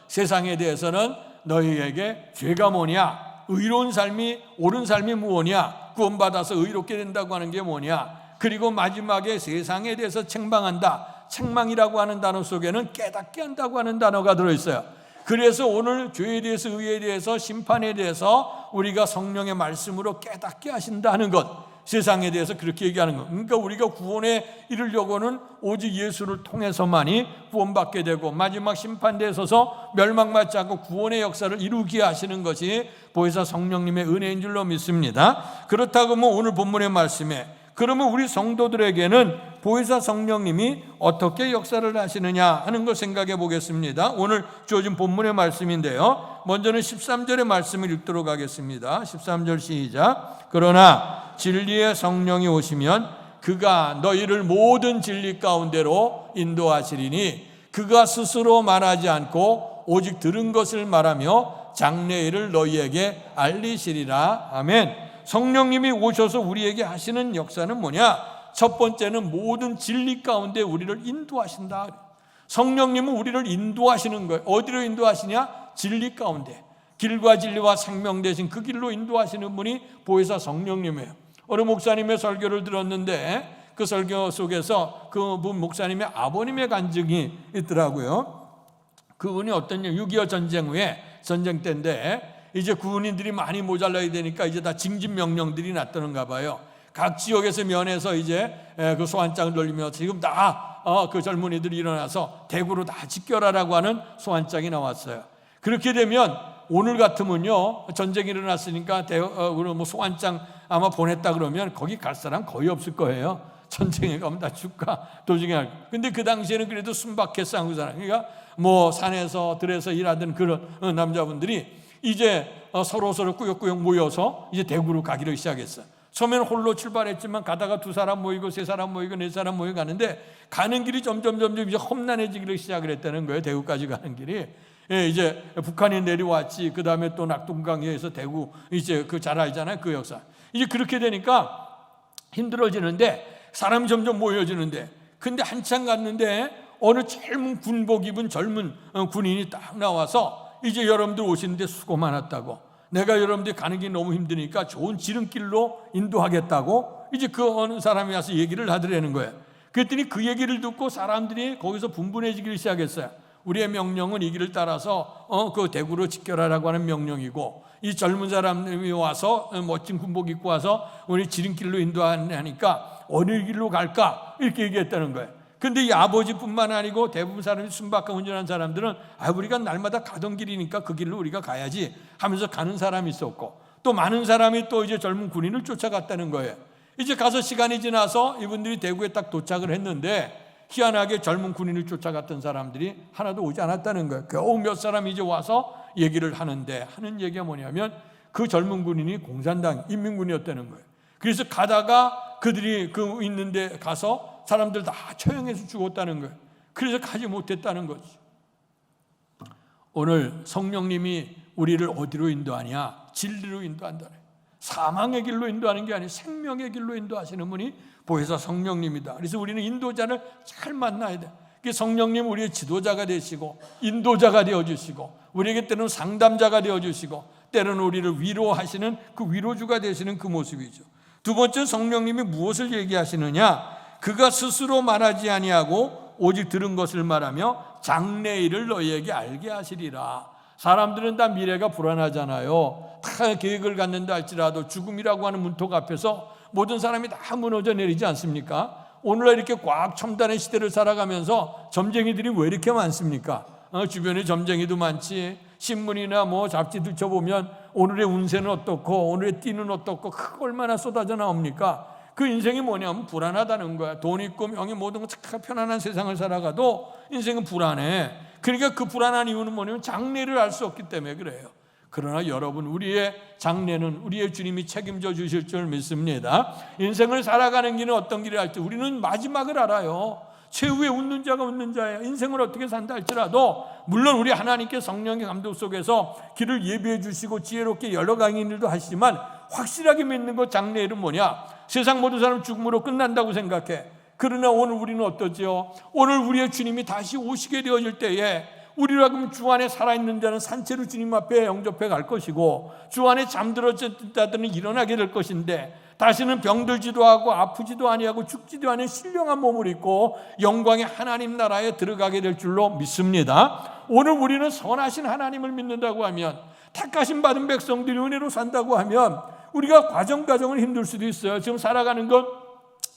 세상에 대해서는 너희에게 죄가 뭐냐? 의로운 삶이, 옳은 삶이 무엇이냐? 구원받아서 의롭게 된다고 하는 게 뭐냐? 그리고 마지막에 세상에 대해서 책망한다. 책망이라고 하는 단어 속에는 깨닫게 한다고 하는 단어가 들어있어요. 그래서 오늘 죄에 대해서, 의에 대해서, 심판에 대해서 우리가 성령의 말씀으로 깨닫게 하신다는 것, 세상에 대해서 그렇게 얘기하는 것. 그러니까 우리가 구원에 이르려고는 오직 예수를 통해서만이 구원받게 되고 마지막 심판대에 서서 멸망받지 않고 구원의 역사를 이루게 하시는 것이 보혜사 성령님의 은혜인 줄로 믿습니다. 그렇다고 하면 오늘 본문의 말씀에, 그러면 우리 성도들에게는 보혜사 성령님이 어떻게 역사를 하시느냐 하는 걸 생각해 보겠습니다. 오늘 주어진 본문의 말씀인데요, 먼저는 13절의 말씀을 읽도록 하겠습니다. 13절 시작. 그러나 진리의 성령이 오시면 그가 너희를 모든 진리 가운데로 인도하시리니 그가 스스로 말하지 않고 오직 들은 것을 말하며 장래일을 너희에게 알리시리라. 아멘. 성령님이 오셔서 우리에게 하시는 역사는 뭐냐? 첫 번째는 모든 진리 가운데 우리를 인도하신다. 성령님은 우리를 인도하시는 거예요. 어디로 인도하시냐? 진리 가운데. 길과 진리와 생명 되신 그 길로 인도하시는 분이 보혜사 성령님이에요. 어느 목사님의 설교를 들었는데 그 설교 속에서 그분 목사님의 아버님의 간증이 있더라고요. 그분이 어떤 6.25 전쟁 후에, 전쟁 때인데 이제 군인들이 많이 모자라야 되니까 이제 다 징집 명령들이 났다는가 봐요. 각 지역에서 면에서 이제 그 소환장을 돌리며 지금 다 그 젊은이들이 일어나서 대구로 다 집결하라고 하는 소환장이 나왔어요. 그렇게 되면 오늘 같으면요, 전쟁이 일어났으니까 뭐 소환장 아마 보냈다 그러면 거기 갈 사람 거의 없을 거예요. 전쟁에 가면 다 죽가 도중에. 근데 그 당시에는 그래도 순박했어, 한국 사람. 그러니까 뭐 산에서 들에서 일하던 그런 남자분들이 이제 서로 꾸역꾸역 모여서 이제 대구로 가기로 시작했어요. 처음에는 홀로 출발했지만 가다가 2사람 모이고 3사람 모이고 4사람 모이고 가는데 가는 길이 점점 이제 험난해지기 시작을 했다는 거예요. 대구까지 가는 길이. 예, 이제 북한이 내려왔지. 그 다음에 또 낙동강에서 대구, 이제 그 잘 알잖아요, 그 역사. 이제 그렇게 되니까 힘들어지는데 사람이 점점 모여지는데, 근데 한참 갔는데 어느 젊은 군복 입은 젊은 군인이 딱 나와서 이제 여러분들 오시는데 수고 많았다고, 내가 여러분들이 가는 게 너무 힘드니까 좋은 지름길로 인도하겠다고 이제 그 어느 사람이 와서 얘기를 하더라는 거예요. 그랬더니 그 얘기를 듣고 사람들이 거기서 분분해지기 시작했어요. 우리의 명령은 이 길을 따라서 그 대구로 집결하라고 하는 명령이고, 이 젊은 사람이 와서 멋진 군복 입고 와서 우리 지름길로 인도하니까 어느 길로 갈까 이렇게 얘기했다는 거예요. 근데 이 아버지뿐만 아니고 대부분 사람이 순박하게 운전한 사람들은 우리가 날마다 가던 길이니까 그 길로 우리가 가야지 하면서 가는 사람이 있었고, 또 많은 사람이 또 이제 젊은 군인을 쫓아갔다는 거예요. 이제 가서 시간이 지나서 이분들이 대구에 딱 도착을 했는데 희한하게 젊은 군인을 쫓아갔던 사람들이 하나도 오지 않았다는 거예요. 겨우 몇 사람이 이제 와서 얘기를 하는데, 하는 얘기가 뭐냐면 그 젊은 군인이 공산당 인민군이었다는 거예요. 그래서 가다가 그들이 그 있는데 가서 사람들 다 처형해서 죽었다는 거예요. 그래서 가지 못했다는 거죠. 오늘 성령님이 우리를 어디로 인도하냐? 진리로 인도한다네. 사망의 길로 인도하는 게 아니라 생명의 길로 인도하시는 분이 보혜사 성령님이다. 그래서 우리는 인도자를 잘 만나야 돼. 성령님 우리의 지도자가 되시고 인도자가 되어주시고 우리에게 때로는 상담자가 되어주시고 때로는 우리를 위로하시는 그 위로주가 되시는 그 모습이죠. 두 번째, 성령님이 무엇을 얘기하시느냐? 그가 스스로 말하지 아니하고 오직 들은 것을 말하며 장래일을 너희에게 알게 하시리라. 사람들은 다 미래가 불안하잖아요. 다 계획을 갖는다 할지라도 죽음이라고 하는 문턱 앞에서 모든 사람이 다 무너져 내리지 않습니까? 오늘날 이렇게 꽉 첨단의 시대를 살아가면서 점쟁이들이 왜 이렇게 많습니까? 주변에 점쟁이도 많지. 신문이나 뭐 잡지 들춰보면 오늘의 운세는 어떻고 오늘의 띠는 어떻고 그거 얼마나 쏟아져 나옵니까? 그 인생이 뭐냐면 불안하다는 거야. 돈 있고 명예 모든 거 참 편안한 세상을 살아가도 인생은 불안해. 그러니까 그 불안한 이유는 뭐냐면 장래를 알 수 없기 때문에 그래요. 그러나 여러분, 우리의 장래는 우리의 주님이 책임져 주실 줄 믿습니다. 인생을 살아가는 길은 어떤 길을 할지 우리는 마지막을 알아요. 최후에 웃는 자가 웃는 자예요. 인생을 어떻게 산다 할지라도 물론 우리 하나님께 성령의 감독 속에서 길을 예비해 주시고 지혜롭게 여러 가지 일도 하시지만 확실하게 믿는 것, 장래일은 뭐냐? 세상 모든 사람 죽음으로 끝난다고 생각해. 그러나 오늘 우리는 어떠지요? 오늘 우리의 주님이 다시 오시게 되어질 때에 우리로 하여금 주 안에 살아있는 자는 산채로 주님 앞에 영접해 갈 것이고 주 안에 잠들었던 자들은 일어나게 될 것인데, 다시는 병들지도 하고 아프지도 아니하고 죽지도 않은 신령한 몸을 입고 영광의 하나님 나라에 들어가게 될 줄로 믿습니다. 오늘 우리는 선하신 하나님을 믿는다고 하면, 택하심 받은 백성들이 은혜로 산다고 하면 우리가 과정은 힘들 수도 있어요. 지금 살아가는 건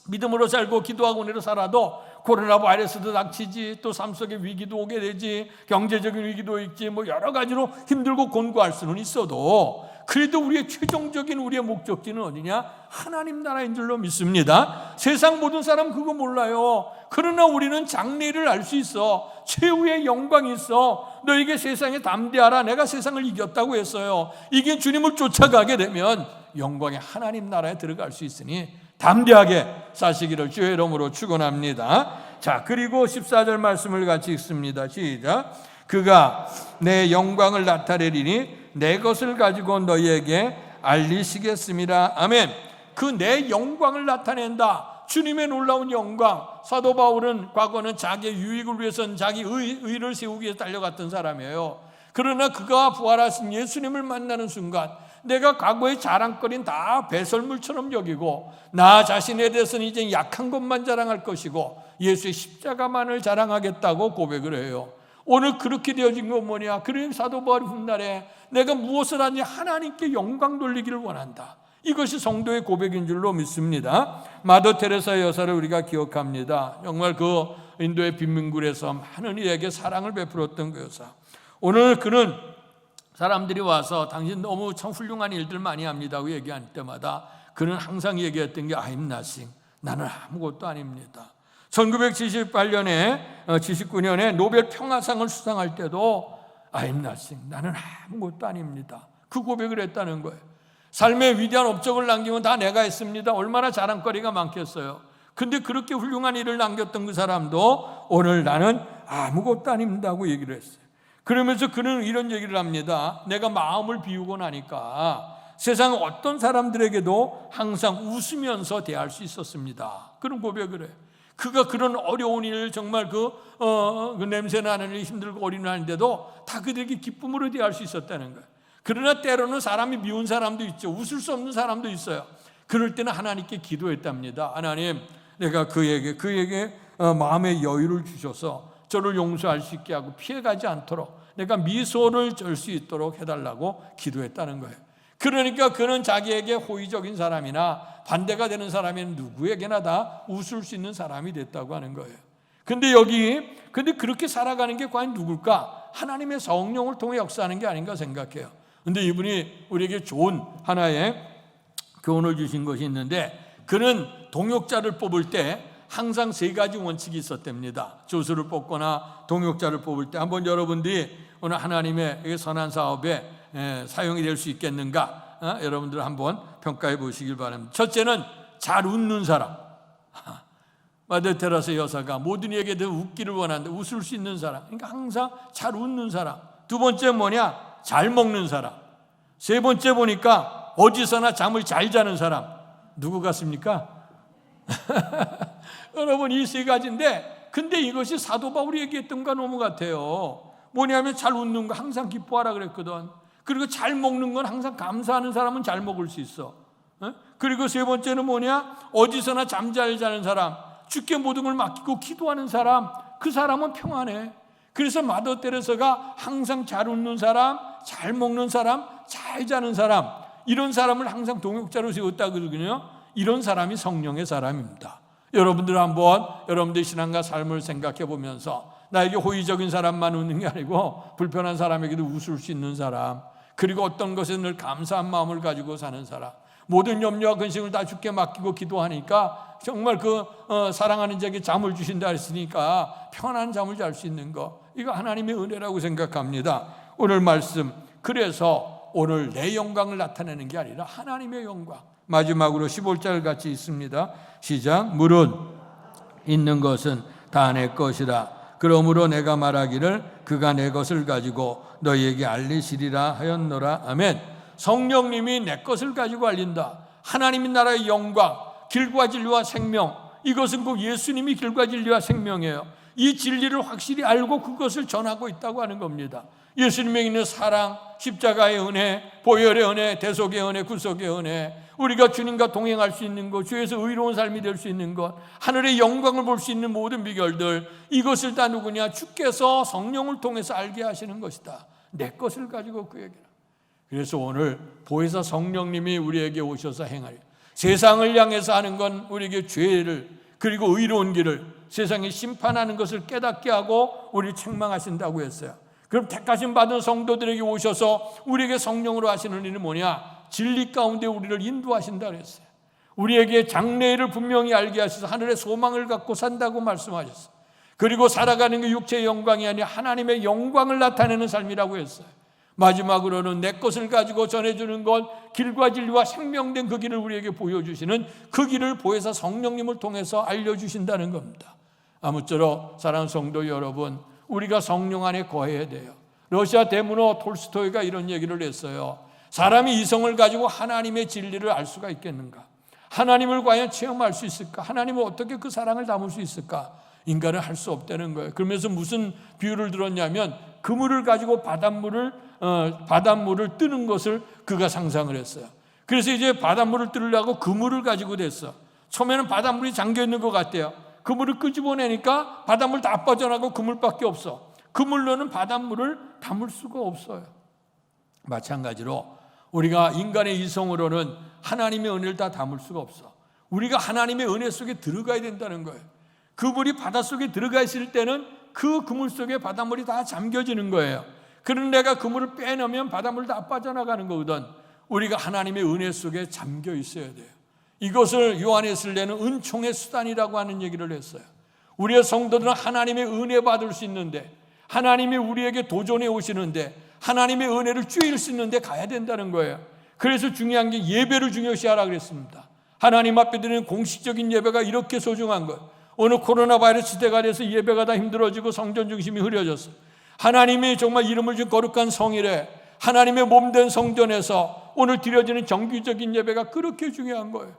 믿음으로 살고 기도하고 은혜로 살아도 코로나 바이러스도 닥치지, 또 삶 속에 위기도 오게 되지, 경제적인 위기도 있지, 여러 가지로 힘들고 곤고할 수는 있어도 그래도 우리의 최종적인 우리의 목적지는 어디냐? 하나님 나라인 줄로 믿습니다. 세상 모든 사람 그거 몰라요. 그러나 우리는 장래를 알 수 있어. 최후의 영광이 있어. 너에게 세상에 담대하라. 내가 세상을 이겼다고 했어요. 이게 주님을 쫓아가게 되면 영광의 하나님 나라에 들어갈 수 있으니 담대하게 사시기를 주의 이름으로 축원합니다. 자, 그리고 14절 말씀을 같이 읽습니다. 시작. 그가 내 영광을 나타내리니 내 것을 가지고 너희에게 알리시겠습니다. 아멘. 그 내 영광을 나타낸다. 주님의 놀라운 영광. 사도 바울은 과거는 자기의 유익을 위해서는 자기 의를 세우기 위해서 달려갔던 사람이에요. 그러나 그가 부활하신 예수님을 만나는 순간 내가 과거의 자랑거리는 다 배설물처럼 여기고 나 자신에 대해서는 이제 약한 것만 자랑할 것이고 예수의 십자가만을 자랑하겠다고 고백을 해요. 오늘 그렇게 되어진 건 뭐냐? 그러니 사도 바울이 훗날에 내가 무엇을 하니 하나님께 영광 돌리기를 원한다. 이것이 성도의 고백인 줄로 믿습니다. 마더 테레사 여사를 우리가 기억합니다. 정말 그 인도의 빈민굴에서 많은 이에게 사랑을 베풀었던 그 여사. 오늘 그는 사람들이 와서 당신 너무 참 훌륭한 일들 많이 합니다고 얘기할 때마다 그는 항상 얘기했던 게 I'm nothing. 나는 아무것도 아닙니다. 1978년에 79년에 노벨 평화상을 수상할 때도 I'm nothing. 나는 아무것도 아닙니다. 그 고백을 했다는 거예요. 삶의 위대한 업적을 남기면 다 내가 했습니다. 얼마나 자랑거리가 많겠어요. 근데 그렇게 훌륭한 일을 남겼던 그 사람도 오늘 나는 아무것도 아닙니다고 얘기를 했어요. 그러면서 그는 이런 얘기를 합니다. 내가 마음을 비우고 나니까 세상 어떤 사람들에게도 항상 웃으면서 대할 수 있었습니다. 그런 고백을 해요. 그가 그런 어려운 일, 정말 그 냄새나는 일, 힘들고 어린아이인데도 다 그들에게 기쁨으로 대할 수 있었다는 거예요. 그러나 때로는 사람이 미운 사람도 있죠. 웃을 수 없는 사람도 있어요. 그럴 때는 하나님께 기도했답니다. 하나님, 내가 그에게 마음의 여유를 주셔서 저를 용서할 수 있게 하고 피해가지 않도록 내가 미소를 절 수 있도록 해달라고 기도했다는 거예요. 그러니까 그는 자기에게 호의적인 사람이나 반대가 되는 사람인 누구에게나 다 웃을 수 있는 사람이 됐다고 하는 거예요. 근데 그렇게 살아가는 게 과연 누굴까? 하나님의 성령을 통해 역사하는 게 아닌가 생각해요. 근데 이분이 우리에게 좋은 하나의 교훈을 주신 것이 있는데, 그는 동역자를 뽑을 때 항상 3가지 원칙이 있었답니다. 조수를 뽑거나 동역자를 뽑을 때 한번 여러분들이 오늘 하나님의 선한 사업에 사용이 될 수 있겠는가? 여러분들 한번 평가해 보시길 바랍니다. 첫째는 잘 웃는 사람. 마더 테레사 여사가 모든 이에게 더 웃기를 원하는데 웃을 수 있는 사람. 그러니까 항상 잘 웃는 사람. 두 번째 뭐냐? 잘 먹는 사람. 세 번째 보니까 어디서나 잠을 잘 자는 사람. 누구 같습니까? 여러분, 이 3가지인데 근데 이것이 사도 바울이 얘기했던 거 너무 같아요. 뭐냐면 잘 웃는 거 항상 기뻐하라 그랬거든. 그리고 잘 먹는 건 항상 감사하는 사람은 잘 먹을 수 있어. 그리고 세 번째는 뭐냐? 어디서나 잠 잘 자는 사람, 주께 모든 걸 맡기고 기도하는 사람, 그 사람은 평안해. 그래서 마더 테레사가 항상 잘 웃는 사람, 잘 먹는 사람, 잘 자는 사람, 이런 사람을 항상 동역자로 세웠다 그러거든요. 이런 사람이 성령의 사람입니다. 여러분들 한번 여러분들의 신앙과 삶을 생각해 보면서 나에게 호의적인 사람만 웃는 게 아니고 불편한 사람에게도 웃을 수 있는 사람, 그리고 어떤 것에 늘 감사한 마음을 가지고 사는 사람, 모든 염려와 근심을 다 주께 맡기고 기도하니까 정말 사랑하는 자에게 잠을 주신다 했으니까 편안한 잠을 잘 수 있는 거, 이거 하나님의 은혜라고 생각합니다. 오늘 말씀, 그래서 오늘 내 영광을 나타내는 게 아니라 하나님의 영광. 마지막으로 15절 같이 있습니다. 시작. 물은 있는 것은 다 내 것이라. 그러므로 내가 말하기를 그가 내 것을 가지고 너희에게 알리시리라 하였노라. 아멘. 성령님이 내 것을 가지고 알린다. 하나님의 나라의 영광, 길과 진리와 생명, 이것은 꼭 예수님이 길과 진리와 생명이에요. 이 진리를 확실히 알고 그것을 전하고 있다고 하는 겁니다. 예수님에 있는 사랑, 십자가의 은혜, 보혈의 은혜, 대속의 은혜, 구속의 은혜, 우리가 주님과 동행할 수 있는 것, 주에서 의로운 삶이 될 수 있는 것, 하늘의 영광을 볼 수 있는 모든 비결들, 이것을 다 누구냐? 주께서 성령을 통해서 알게 하시는 것이다. 내 것을 가지고 그에게는. 그래서 오늘 보혜사 성령님이 우리에게 오셔서 행하리, 세상을 향해서 하는 건 우리에게 죄를, 그리고 의로운 길을, 세상에 심판하는 것을 깨닫게 하고 우리를 책망하신다고 했어요. 그럼 택하심 받은 성도들에게 오셔서 우리에게 성령으로 하시는 일은 뭐냐? 진리 가운데 우리를 인도하신다 그랬어요. 우리에게 장래를 분명히 알게 하셔서 하늘의 소망을 갖고 산다고 말씀하셨어요. 그리고 살아가는 게 육체의 영광이 아니라 하나님의 영광을 나타내는 삶이라고 했어요. 마지막으로는 내 것을 가지고 전해주는 것, 길과 진리와 생명된 그 길을 우리에게 보여주시는 그 길을 보혜사 성령님을 통해서 알려주신다는 겁니다. 아무쪼록 사랑하는 성도 여러분, 우리가 성령 안에 거해야 돼요. 러시아 대문호 톨스토이가 이런 얘기를 했어요. 사람이 이성을 가지고 하나님의 진리를 알 수가 있겠는가? 하나님을 과연 체험할 수 있을까? 하나님은 어떻게 그 사랑을 담을 수 있을까? 인간은 할 수 없다는 거예요. 그러면서 무슨 비유를 들었냐면 그물을 가지고 바닷물을 뜨는 것을 그가 상상을 했어요. 그래서 이제 바닷물을 뜨려고 그물을 가지고 됐어. 처음에는 바닷물이 잠겨 있는 것 같대요. 그물을 끄집어내니까 바닷물 다 빠져나가고 그물밖에 없어. 그물로는 바닷물을 담을 수가 없어요. 마찬가지로 우리가 인간의 이성으로는 하나님의 은혜를 다 담을 수가 없어. 우리가 하나님의 은혜 속에 들어가야 된다는 거예요. 그물이 바닷속에 들어가 있을 때는 그 그물 속에 바닷물이 다 잠겨지는 거예요. 그런 내가 그물을 빼놓으면 바닷물 다 빠져나가는 거거든. 우리가 하나님의 은혜 속에 잠겨 있어야 돼요. 이것을 요한에슬레는 은총의 수단이라고 하는 얘기를 했어요. 우리의 성도들은 하나님의 은혜 받을 수 있는데, 하나님이 우리에게 도전해 오시는데, 하나님의 은혜를 쬐일 수 있는데 가야 된다는 거예요. 그래서 중요한 게 예배를 중요시하라 그랬습니다. 하나님 앞에 드리는 공식적인 예배가 이렇게 소중한 거예요. 오늘 코로나 바이러스 시대가 돼서 예배가 다 힘들어지고 성전 중심이 흐려졌어요. 하나님이 정말 이름을 준 거룩한 성일에 하나님의 몸된 성전에서 오늘 드려지는 정기적인 예배가 그렇게 중요한 거예요.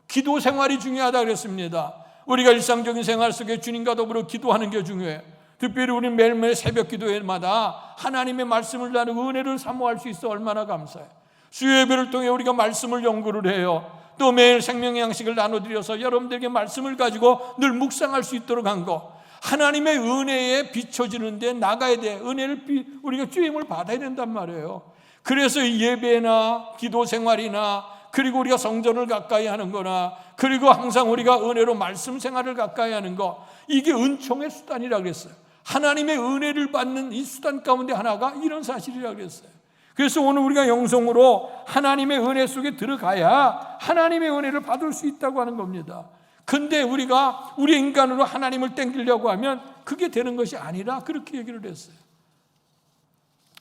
기도 생활이 중요하다 그랬습니다. 우리가 일상적인 생활 속에 주님과 더불어 기도하는 게 중요해요. 특별히 우리는 매일매일 새벽 기도회마다 하나님의 말씀을 나누고 은혜를 사모할 수 있어 얼마나 감사해요. 수요 예배를 통해 우리가 말씀을 연구를 해요. 또 매일 생명의 양식을 나눠드려서 여러분들에게 말씀을 가지고 늘 묵상할 수 있도록 한 거, 하나님의 은혜에 비춰지는 데 나가야 돼. 은혜를 우리가 주임을 받아야 된단 말이에요. 그래서 예배나 기도 생활이나 그리고 우리가 성전을 가까이 하는 거나 그리고 항상 우리가 은혜로 말씀 생활을 가까이 하는 거, 이게 은총의 수단이라고 그랬어요. 하나님의 은혜를 받는 이 수단 가운데 하나가 이런 사실이라고 그랬어요. 그래서 오늘 우리가 영성으로 하나님의 은혜 속에 들어가야 하나님의 은혜를 받을 수 있다고 하는 겁니다. 근데 우리가 우리 인간으로 하나님을 땡기려고 하면 그게 되는 것이 아니라 그렇게 얘기를 했어요.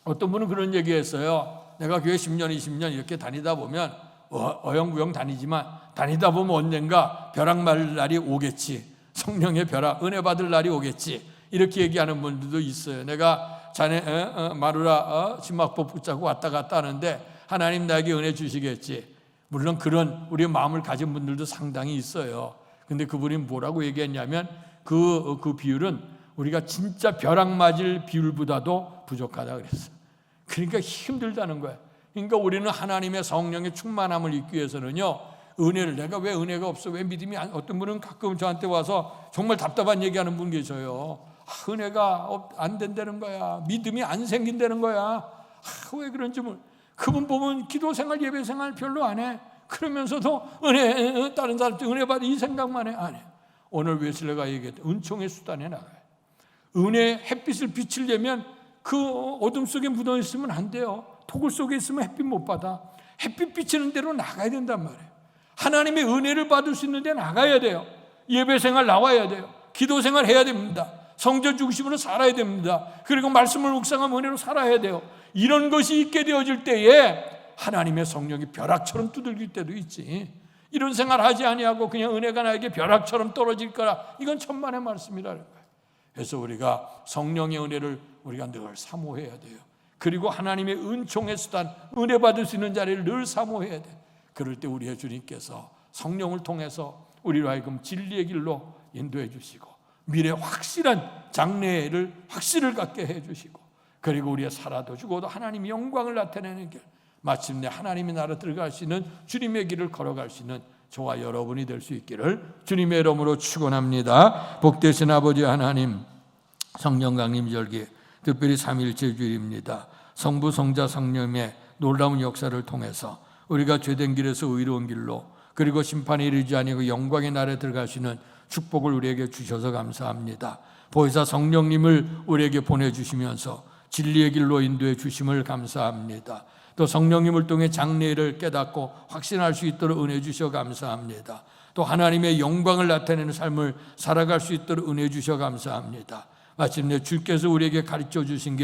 어떤 분은 그런 얘기했어요. 내가 교회 10년, 20년 이렇게 다니다 보면 어영부영 다니지만 다니다 보면 언젠가 벼락 맞을 날이 오겠지. 성령의 벼락, 은혜 받을 날이 오겠지. 이렇게 얘기하는 분들도 있어요. 내가 자네 마루라 심막법 붙잡고 왔다 갔다 하는데 하나님 나에게 은혜 주시겠지. 물론 그런 우리의 마음을 가진 분들도 상당히 있어요. 근데 그분이 뭐라고 얘기했냐면 그 비율은 우리가 진짜 벼락 맞을 비율보다도 부족하다 그랬어요. 그러니까 힘들다는 거예요. 그러니까 우리는 하나님의 성령의 충만함을 잊기 위해서는요, 은혜를, 내가 왜 은혜가 없어, 왜 믿음이 어떤 분은 가끔 저한테 와서 정말 답답한 얘기하는 분 계셔요. 은혜가 안 된다는 거야, 믿음이 안 생긴다는 거야. 왜 그런지 그분 보면 기도 생활, 예배 생활 별로 안 해. 그러면서도 은혜, 다른 사람들 은혜 받아 이 생각만 해. 안 해. 오늘 웨슬레가 얘기했던 은총의 수단에 나가요. 은혜 햇빛을 비치려면 그 어둠 속에 묻어 있으면 안 돼요. 토굴 속에 있으면 햇빛 못 받아. 햇빛 비치는 대로 나가야 된단 말이에요. 하나님의 은혜를 받을 수 있는 데 나가야 돼요. 예배 생활 나와야 돼요. 기도 생활 해야 됩니다. 성전 중심으로 살아야 됩니다. 그리고 말씀을 묵상하면 은혜로 살아야 돼요. 이런 것이 있게 되어질 때에 하나님의 성령이 벼락처럼 두들길 때도 있지. 이런 생활 하지 아니하고 그냥 은혜가 나에게 벼락처럼 떨어질 거라, 이건 천만의 말씀이라는 거예요. 그래서 우리가 성령의 은혜를 우리가 늘 사모해야 돼요. 그리고 하나님의 은총의 수단, 은혜 받을 수 있는 자리를 늘 사모해야 돼. 그럴 때 우리의 주님께서 성령을 통해서 우리로 하여금 진리의 길로 인도해 주시고 미래 확실한 장래를 확실을 갖게 해 주시고 그리고 우리의 살아도 죽어도 하나님의 영광을 나타내는 길, 마침내 하나님의 나라 들어갈 수 있는 주님의 길을 걸어갈 수 있는 저와 여러분이 될 수 있기를 주님의 이름으로 축원합니다. 복되신 아버지 하나님, 성령 강림절기 특별히 삼일째 주일입니다. 성부, 성자, 성령의 놀라운 역사를 통해서 우리가 죄된 길에서 의로운 길로, 그리고 심판에 이르지 아니고 영광의 나라에 들어갈 수 있는 축복을 우리에게 주셔서 감사합니다. 보혜사 성령님을 우리에게 보내주시면서 진리의 길로 인도해 주심을 감사합니다. 또 성령님을 통해 장래를 깨닫고 확신할 수 있도록 은혜 주셔 감사합니다. 또 하나님의 영광을 나타내는 삶을 살아갈 수 있도록 은혜 주셔 감사합니다. 마침내 주께서 우리에게 가르쳐 주신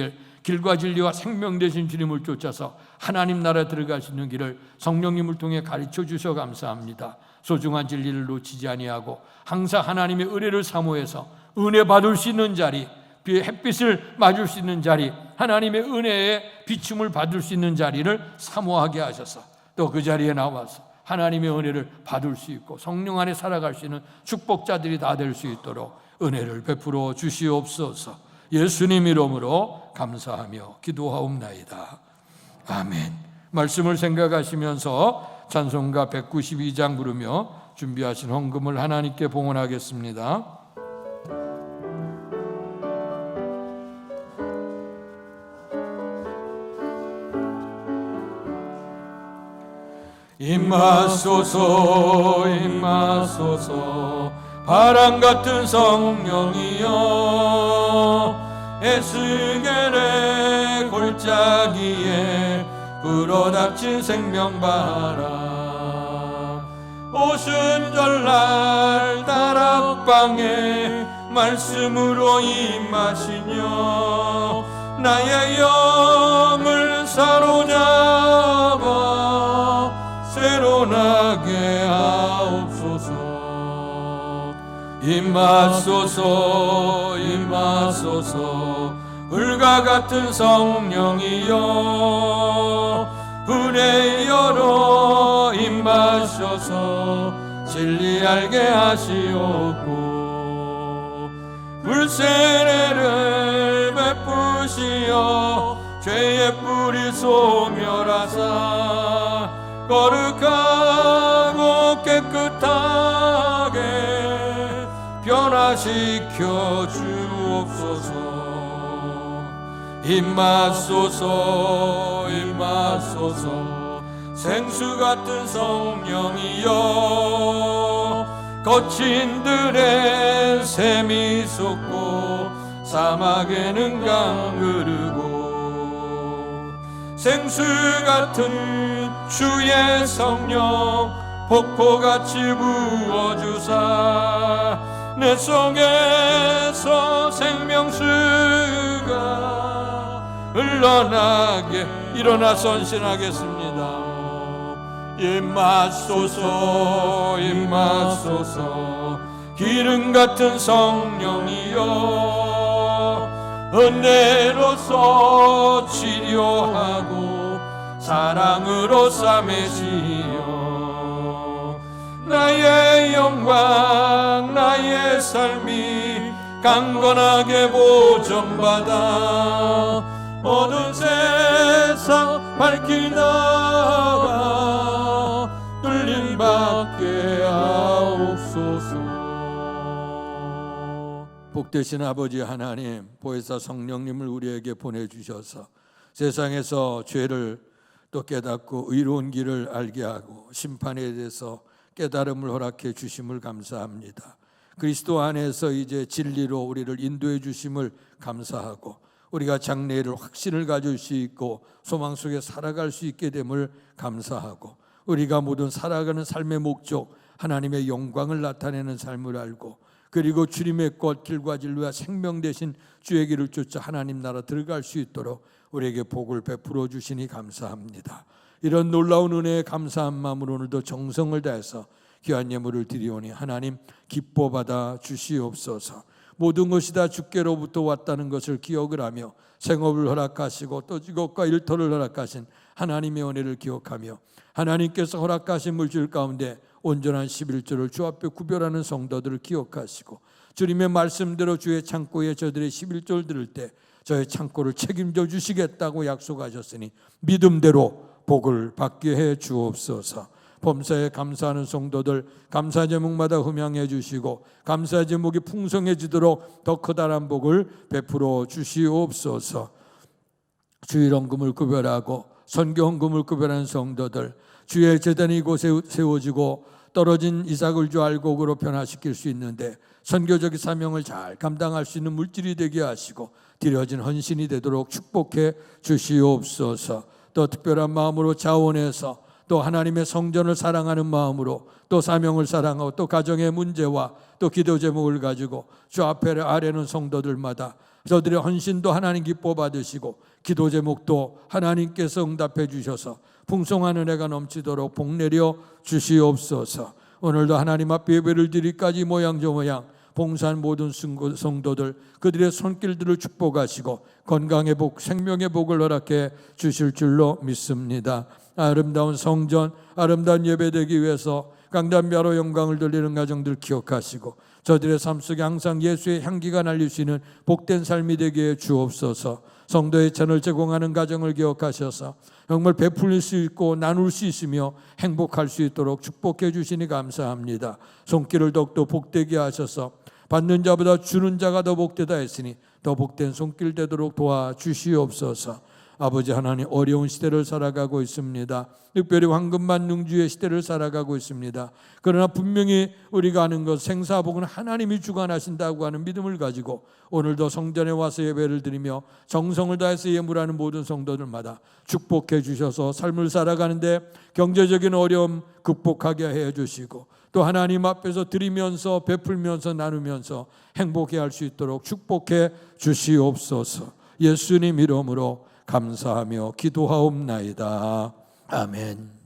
길과 진리와 생명 되신 주님을 쫓아서 하나님 나라에 들어갈 수 있는 길을 성령님을 통해 가르쳐 주셔 감사합니다. 소중한 진리를 놓치지 아니하고 항상 하나님의 은혜를 사모해서 은혜 받을 수 있는 자리, 햇빛을 맞을 수 있는 자리, 하나님의 은혜의 비춤을 받을 수 있는 자리를 사모하게 하셔서 또 그 자리에 나와서 하나님의 은혜를 받을 수 있고 성령 안에 살아갈 수 있는 축복자들이 다 될 수 있도록 은혜를 베풀어 주시옵소서. 예수님 이름으로 감사하며 기도하옵나이다. 아멘. 말씀을 생각하시면서 찬송가 192장 부르며 준비하신 헌금을 하나님께 봉헌하겠습니다. 임하소서 임하소서 바람 같은 성령이여 에스겔의 골짜기에 불어닥친 생명바람 오순절날 다락방에 말씀으로 임하시며 나의 영을 사로잡아 새로나게 하옵소서. 임하소서 임하소서 불과 같은 성령이여 불의 열어 임하셔서 진리 알게 하시옵고 불세례를 베푸시어 죄의 뿌리 소멸하사 거룩하고 깨끗하게 변화시켜 주옵소서. 임하소서 임하소서 생수 같은 성령이여 거친 들에 샘이 솟고 사막에는 강 흐르고 생수 같은 주의 성령 폭포같이 부어주사 내 속에서 생명수가 흘러나게 일어나 선신하겠습니다. 임하소서 임하소서 기름 같은 성령이여 은혜로서 치료하고 사랑으로 싸매시어 나의 영광 나의 삶이 강건하게 보존받아 어두운 세상 밝히다가 뚫림 받게 하옵소서. 복되신 아버지 하나님, 보혜사 성령님을 우리에게 보내주셔서 세상에서 죄를 또 깨닫고 의로운 길을 알게 하고 심판에 대해서 깨달음을 허락해 주심을 감사합니다. 그리스도 안에서 이제 진리로 우리를 인도해 주심을 감사하고 우리가 장래를 확신을 가질 수 있고 소망 속에 살아갈 수 있게 됨을 감사하고 우리가 모든 살아가는 삶의 목적 하나님의 영광을 나타내는 삶을 알고 그리고 주님의 것 길과 진리와 생명 되신 주의 길을 쫓아 하나님 나라 들어갈 수 있도록 우리에게 복을 베풀어 주시니 감사합니다. 이런 놀라운 은혜에 감사한 마음으로 오늘도 정성을 다해서 귀한 예물을 드리오니 하나님 기뻐 받아 주시옵소서. 모든 것이 다 주께로부터 왔다는 것을 기억을 하며 생업을 허락하시고 또 직업과 일터를 허락하신 하나님의 은혜를 기억하며 하나님께서 허락하신 물질 가운데 온전한 11조를 주 앞에 구별하는 성도들을 기억하시고 주님의 말씀대로 주의 창고에 저들의 11조를 들을 때 저의 창고를 책임져 주시겠다고 약속하셨으니 믿음대로 복을 받게 해 주옵소서. 범사에 감사하는 성도들 감사 제목마다 흠양해 주시고 감사 제목이 풍성해지도록 더 커다란 복을 베풀어 주시옵소서. 주일 헌금을 구별하고 선교 헌금을 구별하는 성도들, 주의 제단이 이곳에 세워지고 떨어진 이삭을 주 알곡으로 변화시킬 수 있는데 선교적인 사명을 잘 감당할 수 있는 물질이 되게 하시고 드려진 헌신이 되도록 축복해 주시옵소서. 또 특별한 마음으로 자원해서 또 하나님의 성전을 사랑하는 마음으로 또 사명을 사랑하고 또 가정의 문제와 또 기도 제목을 가지고 주 앞에 아래는 성도들마다 저들의 헌신도 하나님 기뻐 받으시고 기도 제목도 하나님께서 응답해 주셔서 풍성한 은혜가 넘치도록 복 내려 주시옵소서. 오늘도 하나님 앞에 예배를 드리기까지 모양 저 모양 봉사한 모든 성도들 그들의 손길들을 축복하시고 건강의 복, 생명의 복을 허락해 주실 줄로 믿습니다. 아름다운 성전, 아름다운 예배되기 위해서 강단비하로 영광을 돌리는 가정들 기억하시고 저들의 삶 속에 항상 예수의 향기가 날릴 수 있는 복된 삶이 되게 해 주옵소서. 성도의 찬을 제공하는 가정을 기억하셔서 정말 베풀릴 수 있고 나눌 수 있으며 행복할 수 있도록 축복해 주시니 감사합니다. 손길을 더욱더 복되게 하셔서 받는 자보다 주는 자가 더 복되다 했으니 더 복된 손길 되도록 도와주시옵소서. 아버지 하나님, 어려운 시대를 살아가고 있습니다. 특별히 황금만능주의 시대를 살아가고 있습니다. 그러나 분명히 우리가 아는 것 생사복은 하나님이 주관하신다고 하는 믿음을 가지고 오늘도 성전에 와서 예배를 드리며 정성을 다해서 예물하는 모든 성도들마다 축복해 주셔서 삶을 살아가는데 경제적인 어려움 극복하게 해 주시고 또 하나님 앞에서 드리면서 베풀면서 나누면서 행복해 할 수 있도록 축복해 주시옵소서. 예수님 이름으로 감사하며 기도하옵나이다. 아멘.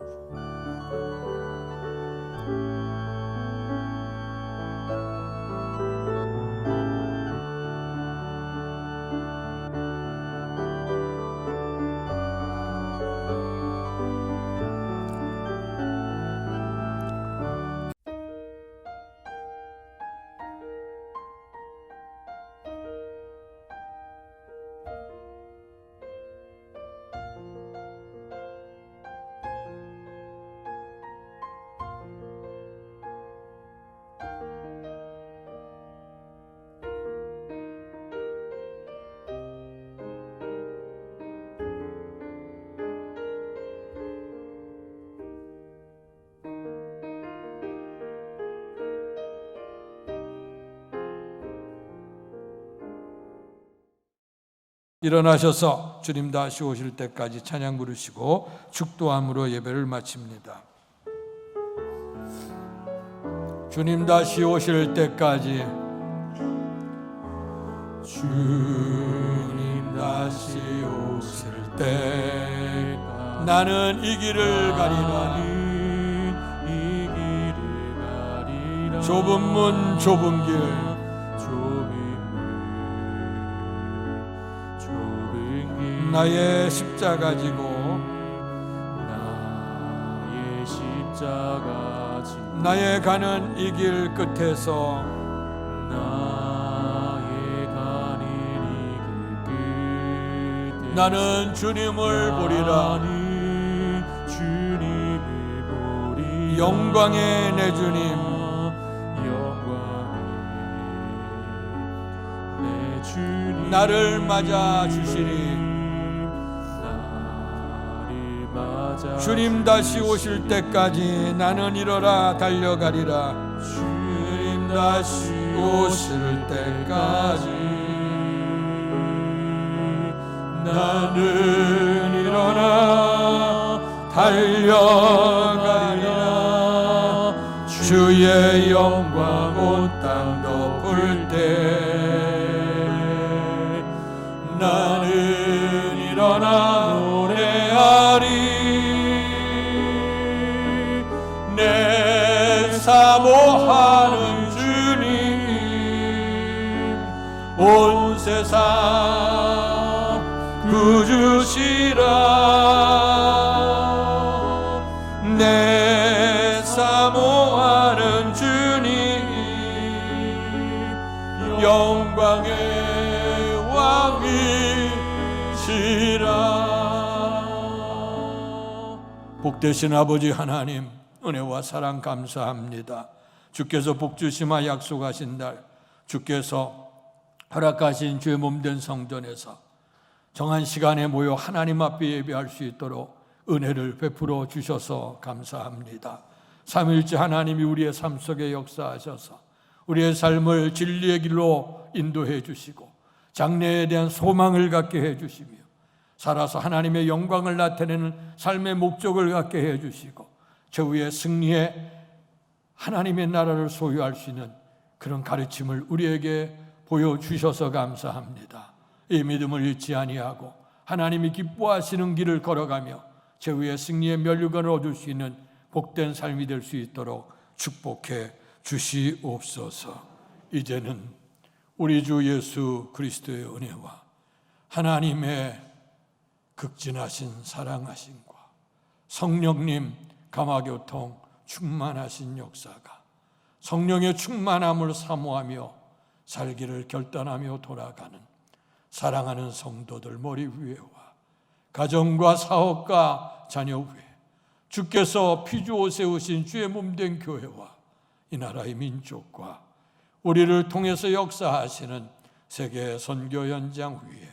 일어나셔서 주님 다시 오실 때까지 찬양 부르시고 축도함으로 예배를 마칩니다. 주님 다시 오실 때까지, 주님 다시 오실 때 나는 이 길을 가리라. 좁은 문 좁은 길, 나의 십자가 지고 나의 가는 이 길 끝에서 나는 주님을 보리라. 영광의 내 주님, 나를 맞아 주시리. 주님 다시 오실 때까지 나는 일어나 달려가리라. 주님 다시 오실 때까지 나는 일어나 달려가리라. 주의 영광 온 땅 덮을 때 나는 일어나 노래하리. 내 사모하는 주님, 온 세상 구주시라. 내 사모하는 주님, 영광의 왕이시라. 복되신 아버지 하나님, 은혜와 사랑 감사합니다. 주께서 복주시마 약속하신 날, 주께서 허락하신 주의 몸된 성전에서 정한 시간에 모여 하나님 앞에 예배할 수 있도록 은혜를 베풀어 주셔서 감사합니다. 삼위일체 하나님이 우리의 삶 속에 역사하셔서 우리의 삶을 진리의 길로 인도해 주시고 장래에 대한 소망을 갖게 해 주시며 살아서 하나님의 영광을 나타내는 삶의 목적을 갖게 해 주시고 최후의 승리에 하나님의 나라를 소유할 수 있는 그런 가르침을 우리에게 보여주셔서 감사합니다. 이 믿음을 잃지 아니하고 하나님이 기뻐하시는 길을 걸어가며 최후의 승리의 면류관을 얻을 수 있는 복된 삶이 될 수 있도록 축복해 주시옵소서. 이제는 우리 주 예수 그리스도의 은혜와 하나님의 극진하신 사랑하심과 성령님 감화교통 충만하신 역사가 성령의 충만함을 사모하며 살기를 결단하며 돌아가는 사랑하는 성도들 머리 위에와 가정과 사업과 자녀 위에 주께서 피주어 세우신 주의 몸된 교회와 이 나라의 민족과 우리를 통해서 역사하시는 세계 선교 현장 위에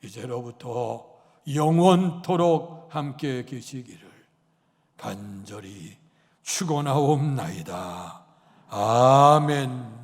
이제로부터 영원토록 함께 계시기를 간절히 축원하옵나이다. 아멘.